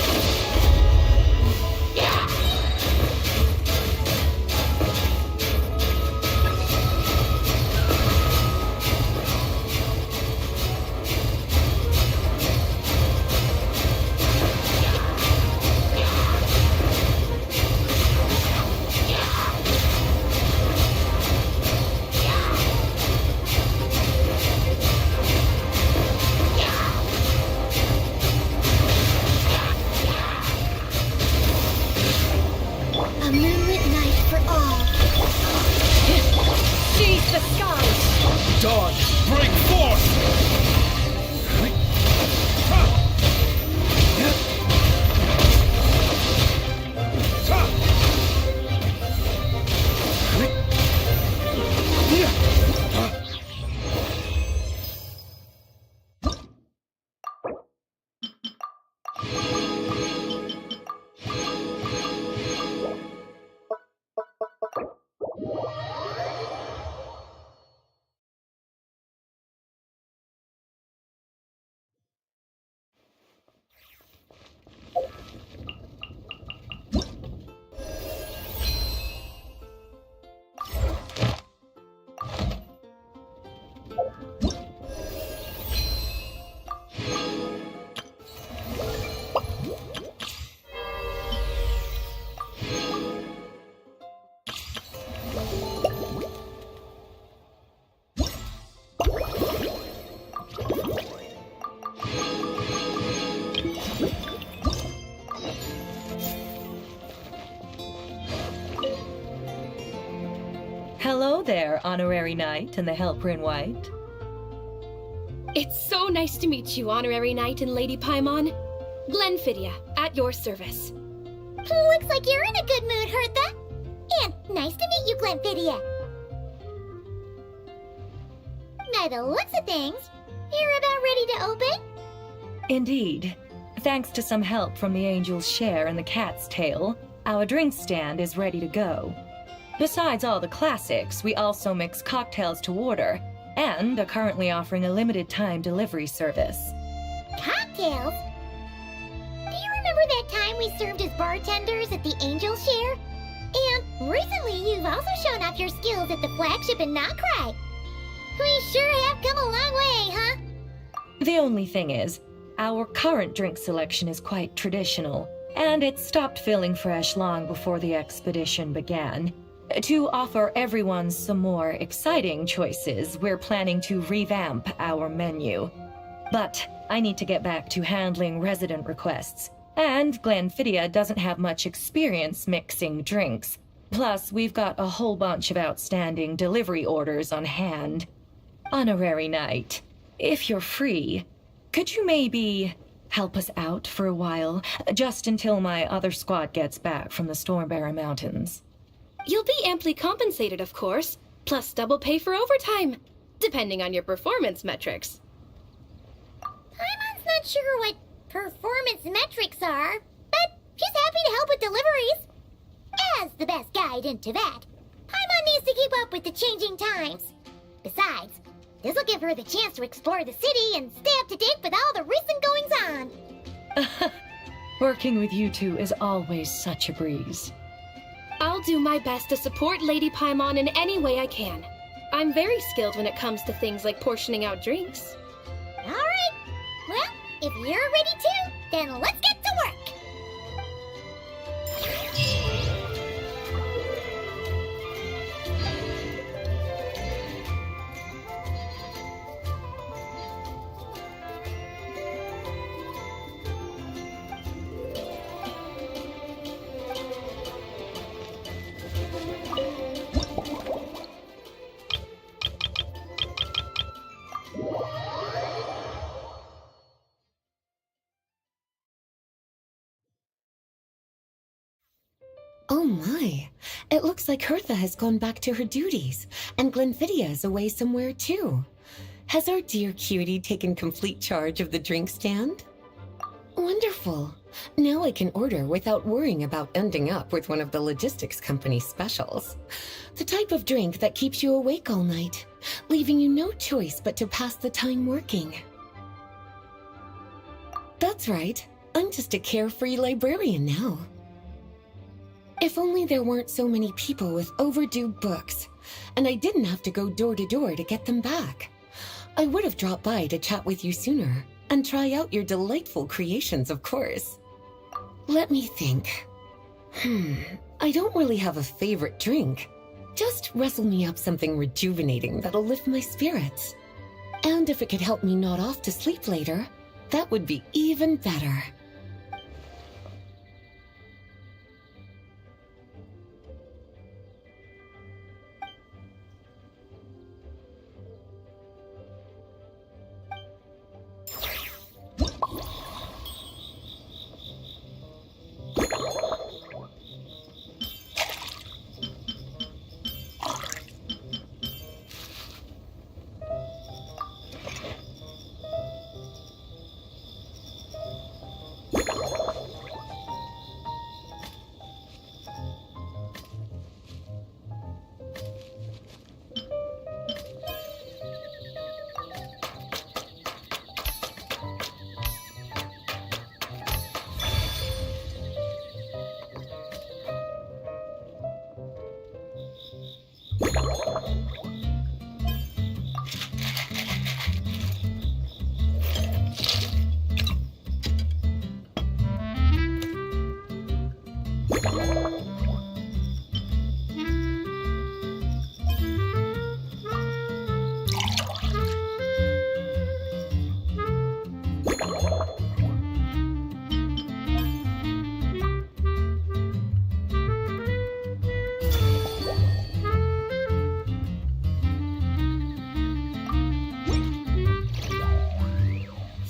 B: A moonlit night for all.
C: Seize the skies!
J: Dawn, break forth!
O: Hello there, Honorary Knight and the Helper in White.
P: It's so nice to meet you, Honorary Knight and Lady Paimon. Glenfidia, at your service.
E: Looks like you're in a good mood, Hertha. And nice to meet you, Glenfidia. By the looks of things, you're about ready to open?
O: Indeed. Thanks to some help from the Angel's Share and the Cat's Tail, our drink stand is ready to go. Besides all the classics, we also mix cocktails to order, and are currently offering a limited-time delivery service.
E: Cocktails? Do you remember that time we served as bartenders at the Angel's Share? And recently you've also shown off your skills at the flagship in Nokrai. We sure have come a long way, huh?
O: The only thing is, our current drink selection is quite traditional, and it stopped feeling fresh long before the expedition began. To offer everyone some more exciting choices, we're planning to revamp our menu. But I need to get back to handling resident requests, and Glenfidia doesn't have much experience mixing drinks. Plus, we've got a whole bunch of outstanding delivery orders on hand. Honorary Knight, if you're free, could you maybe help us out for a while, just until my other squad gets back from the Stormbearer Mountains?
P: You'll be amply compensated, of course, plus double pay for overtime, depending on your performance metrics.
E: Paimon's not sure what performance metrics are, but she's happy to help with deliveries. As the best guide into that, Paimon needs to keep up with the changing times. Besides, this will give her the chance to explore the city and stay up to date with all the recent goings-on.
O: Working with you two is always such a breeze.
P: I'll do my best to support Lady Paimon in any way I can. I'm very skilled when it comes to things like portioning out drinks.
E: All right. Well, if you're ready to, then let's get to work.
L: It looks like Hertha has gone back to her duties, and Glenfidia is away somewhere too. Has our dear cutie taken complete charge of the drink stand? Wonderful. Now I can order without worrying about ending up with one of the logistics company's specials. The type of drink that keeps you awake all night, leaving you no choice but to pass the time working. That's right. I'm just a carefree librarian now. If only there weren't so many people with overdue books, and I didn't have to go door to door to get them back. I would have dropped by to chat with you sooner, and try out your delightful creations, of course. Let me think. I don't really have a favorite drink. Just wrestle me up something rejuvenating that'll lift my spirits. And if it could help me nod off to sleep later, that would be even better.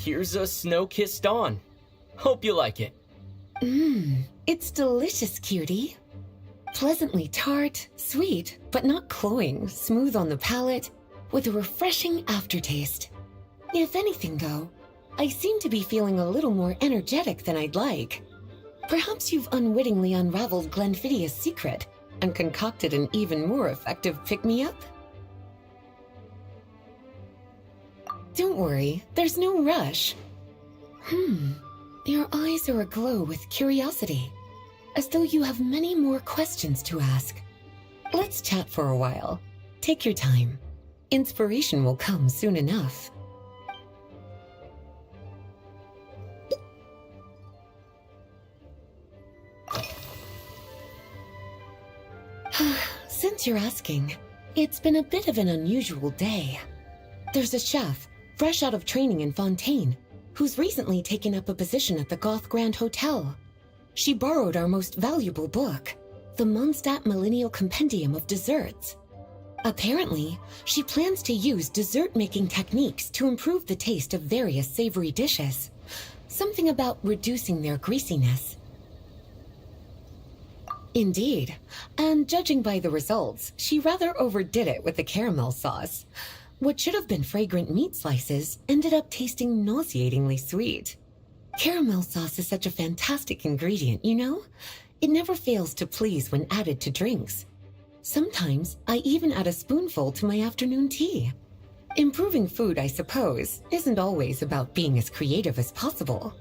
I: Here's a snow-kissed dawn. Hope you like it.
L: It's delicious, cutie. Pleasantly tart, sweet, but not cloying, smooth on the palate, with a refreshing aftertaste. If anything, though, I seem to be feeling a little more energetic than I'd like. Perhaps you've unwittingly unraveled Glenfidia's secret and concocted an even more effective pick-me-up? Don't worry, there's no rush. Your eyes are aglow with curiosity, as though you have many more questions to ask. Let's chat for a while. Take your time. Inspiration will come soon enough. Since you're asking, it's been a bit of an unusual day. There's a chef, fresh out of training in Fontaine, who's recently taken up a position at the Goth Grand Hotel. She borrowed our most valuable book, the Mondstadt Millennial Compendium of Desserts. Apparently, she plans to use dessert-making techniques to improve the taste of various savory dishes. Something about reducing their greasiness. Indeed, and judging by the results, she rather overdid it with the caramel sauce. What should have been fragrant meat slices ended up tasting nauseatingly sweet. Caramel sauce is such a fantastic ingredient, you know? It never fails to please when added to drinks. Sometimes I even add a spoonful to my afternoon tea. Improving food, I suppose, isn't always about being as creative as possible.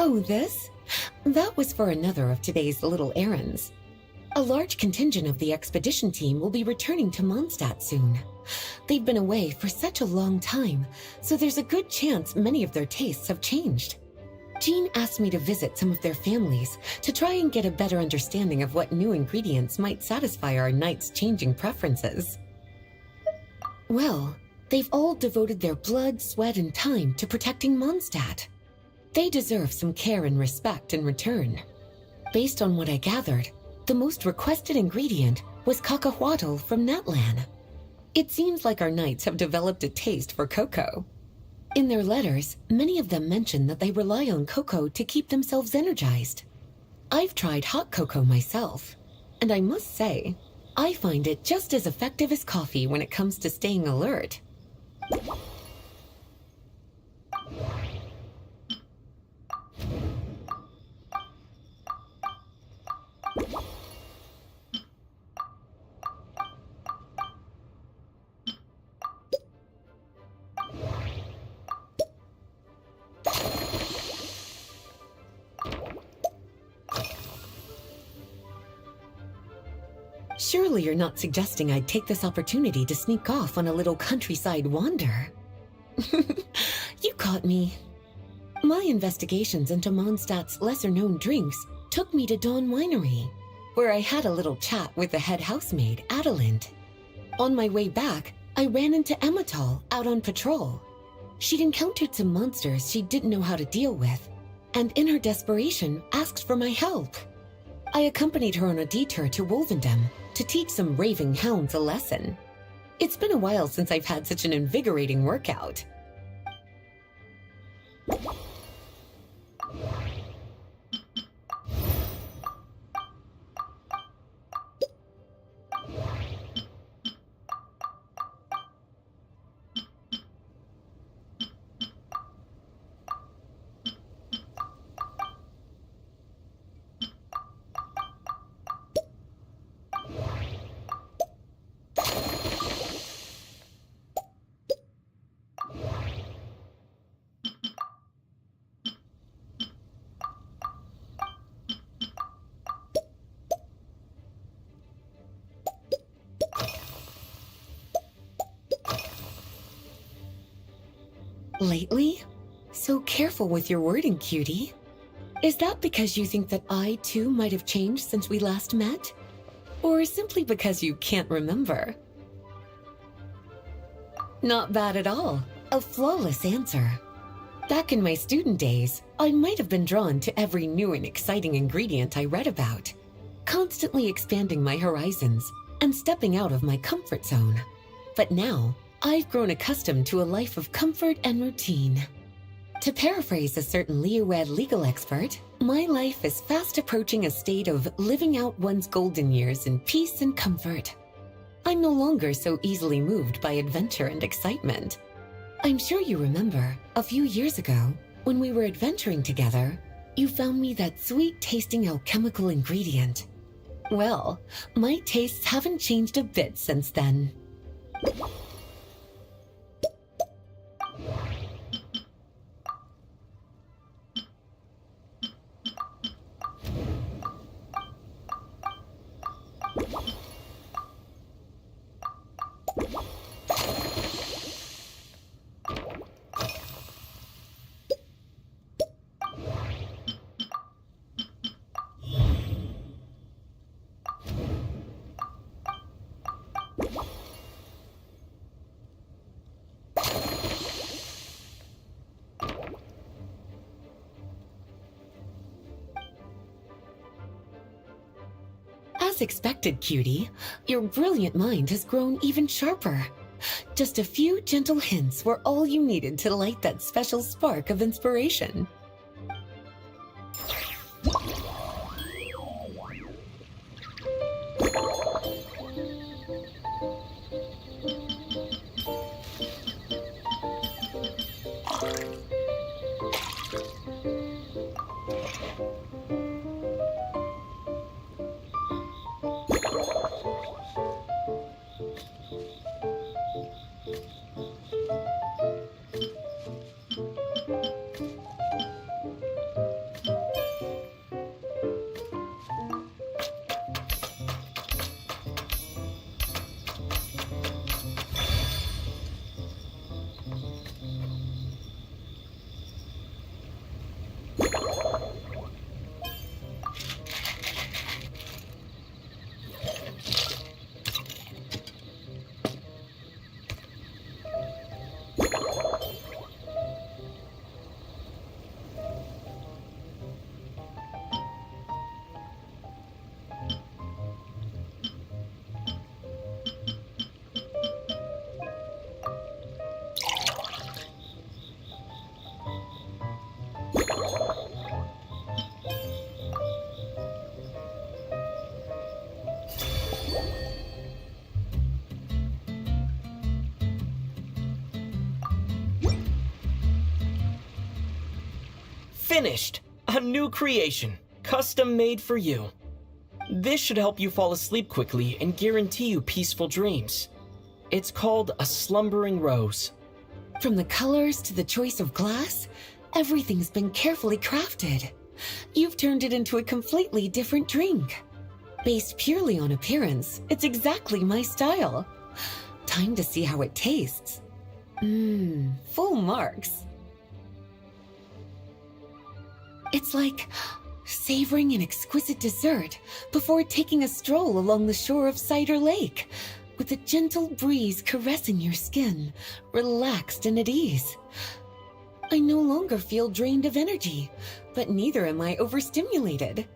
L: Oh, this? That was for another of today's little errands. A large contingent of the expedition team will be returning to Mondstadt soon. They've been away for such a long time, so there's a good chance many of their tastes have changed. Jean asked me to visit some of their families to try and get a better understanding of what new ingredients might satisfy our knights' changing preferences. Well, They've all devoted their blood, sweat, and time to protecting Mondstadt. They deserve some care and respect in return. Based on what I gathered, the most requested ingredient was cacahuatl from Natlan. It seems like our knights have developed a taste for cocoa. In their letters, many of them mention that they rely on cocoa to keep themselves energized. I've tried hot cocoa myself, and I must say, I find it just as effective as coffee when it comes to staying alert. Surely you're not suggesting I'd take this opportunity to sneak off on a little countryside wander? You caught me. My investigations into Mondstadt's lesser-known drinks took me to Dawn Winery, where I had a little chat with the head housemaid, Adelind. On my way back, I ran into Emmetall out on patrol. She'd encountered some monsters she didn't know how to deal with, and in her desperation, asked for my help. I accompanied her on a detour to Wolvendom to teach some raving hounds a lesson. It's been a while since I've had such an invigorating workout. Lately? So careful with your wording, cutie. Is that because you think that I, too, might have changed since we last met? Or simply because you can't remember? Not bad at all. A flawless answer. Back in my student days, I might have been drawn to every new and exciting ingredient I read about, constantly expanding my horizons and stepping out of my comfort zone. But now, I've grown accustomed to a life of comfort and routine. To paraphrase a certain Leewed legal expert, my life is fast approaching a state of living out one's golden years in peace and comfort. I'm no longer so easily moved by adventure and excitement. I'm sure you remember, a few years ago, when we were adventuring together, you found me that sweet-tasting alchemical ingredient. Well, my tastes haven't changed a bit since then. As expected, cutie, your brilliant mind has grown even sharper. Just a few gentle hints were all you needed to light that special spark of inspiration.
I: Finished! A new creation, custom made for you. This should help you fall asleep quickly and guarantee you peaceful dreams. It's called a slumbering rose.
L: From the colors to the choice of glass, everything's been carefully crafted. You've turned it into a completely different drink. Based purely on appearance, it's exactly my style. Time to see how it tastes. Full marks. It's like savoring an exquisite dessert before taking a stroll along the shore of Cider Lake, with a gentle breeze caressing your skin, relaxed and at ease. I no longer feel drained of energy, but neither am I overstimulated.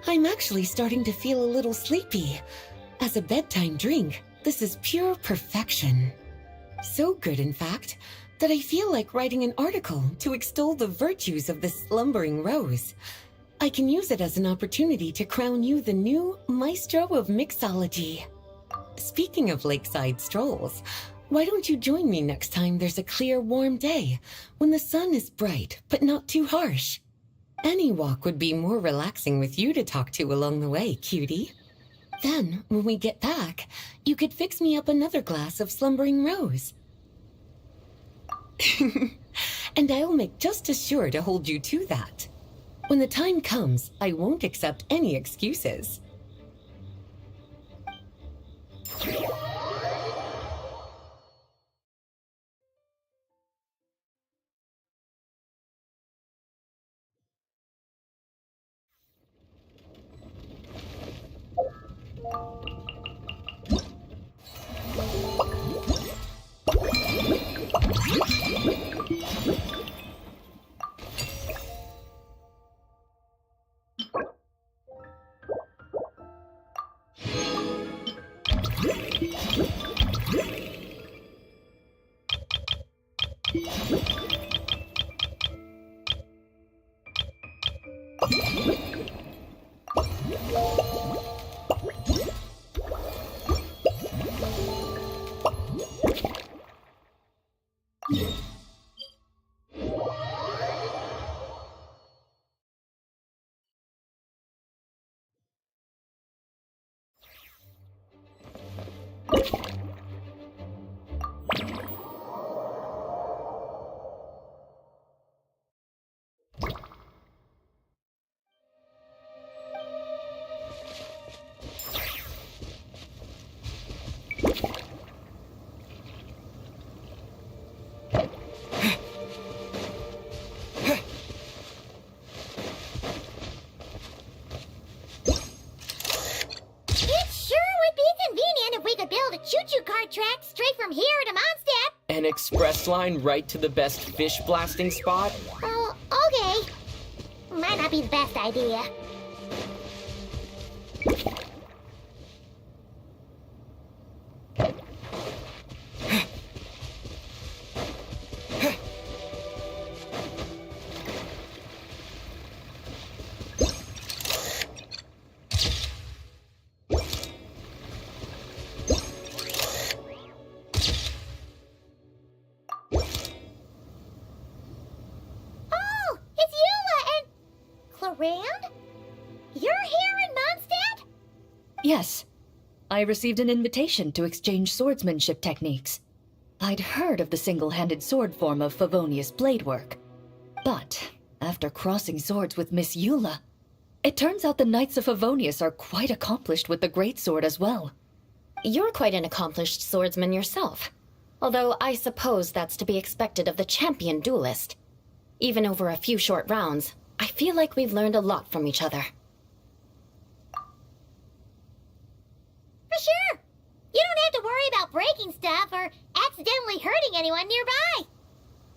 L: I'm actually starting to feel a little sleepy. As a bedtime drink, this is pure perfection. So good, in fact, that I feel like writing an article to extol the virtues of the slumbering rose. I can use it as an opportunity to crown you the new maestro of mixology. Speaking of lakeside strolls, why don't you join me next time there's a clear, warm day, when the sun is bright but not too harsh? Any walk would be more relaxing with you to talk to along the way, cutie. Then, when we get back, you could fix me up another glass of slumbering rose. And I'll make just as sure to hold you to that. When the time comes, I won't accept any excuses.
E: choo-choo cart track straight from here to Mondstadt.
I: An express line right to the best fish blasting spot?
E: Oh, okay. Might not be the best idea.
H: You're here in Mondstadt?
O: Yes. I received an invitation to exchange swordsmanship techniques. I'd heard of the single-handed sword form of Favonius blade work. But, after crossing swords with Miss Eula, it turns out the Knights of Favonius are quite accomplished with the greatsword as well.
D: You're quite an accomplished swordsman yourself. Although I suppose that's to be expected of the champion duelist. Even over a few short rounds, I feel like we've learned a lot from each other.
E: For sure! You don't have to worry about breaking stuff or accidentally hurting anyone nearby!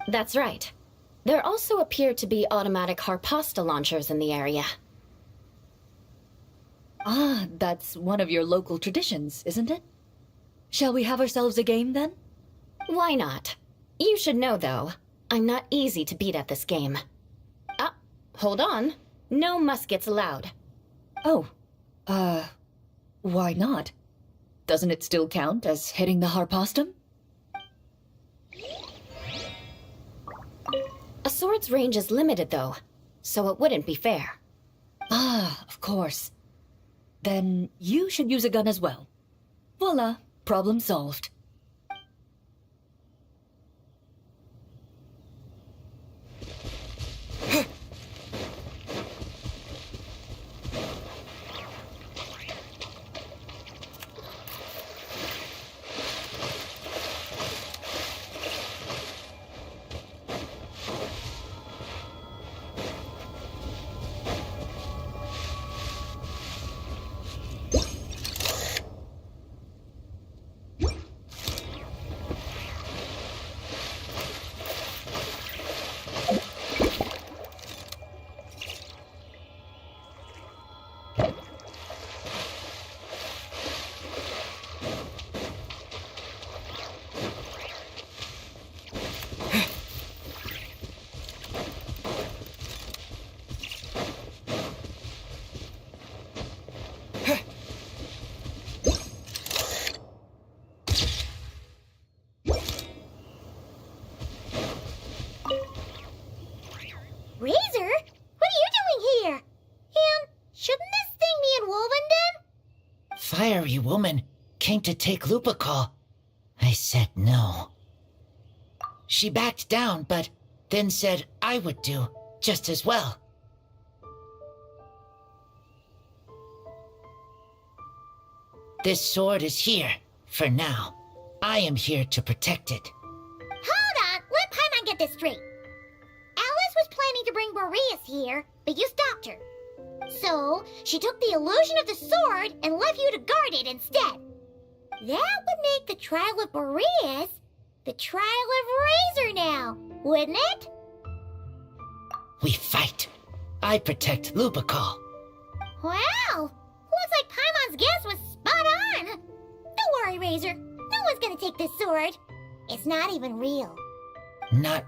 D: That's right. There also appear to be automatic harpasta launchers in the area.
O: Ah, that's one of your local traditions, isn't it? Shall we have ourselves a game, then?
D: Why not? You should know, though, I'm not easy to beat at this game. Hold on. No muskets allowed.
O: Oh. Why not? Doesn't it still count as hitting the harpastum?
D: A sword's range is limited, though, so it wouldn't be fair.
O: Ah, of course. Then you should use a gun as well. Voila, problem solved.
E: Razor? What are you doing here? And shouldn't this thing be in Wolvenden?
Q: Fiery woman came to take Lupical. I said no. She backed down, but then said I would do just as well. This sword is here, for now. I am here to protect it.
E: Hold on, let Paimon get this straight. Alice was planning to bring Boreas here, but you stopped her. So, she took the illusion of the sword and left you to guard it instead. That would make the trial of Boreas the trial of Razor now, wouldn't it?
Q: We fight. I protect Lupical.
E: Wow! Looks like Paimon's guess was spot on. Don't worry, Razor. No one's gonna take this sword. It's not even real.
Q: Not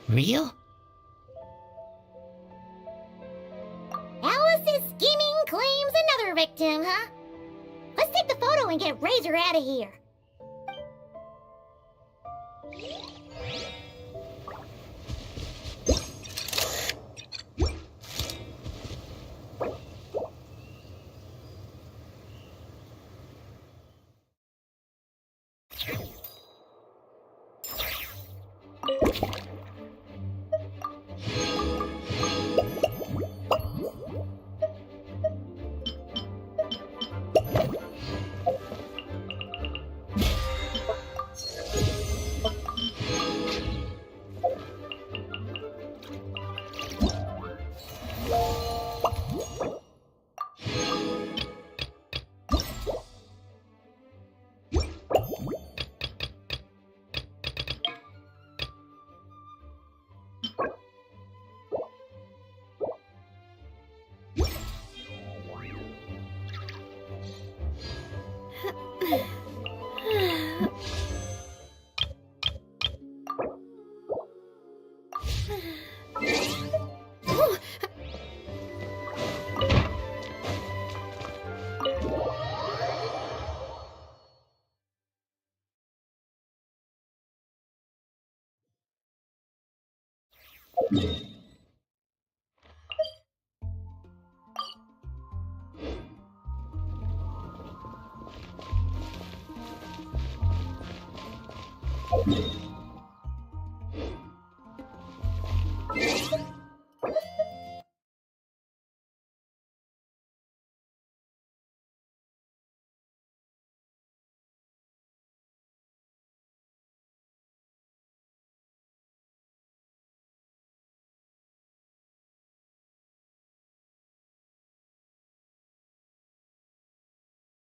Q: real?
E: Alice's scheming claims another victim, huh? Let's take the photo and get Razor out of here.
R: Yeah.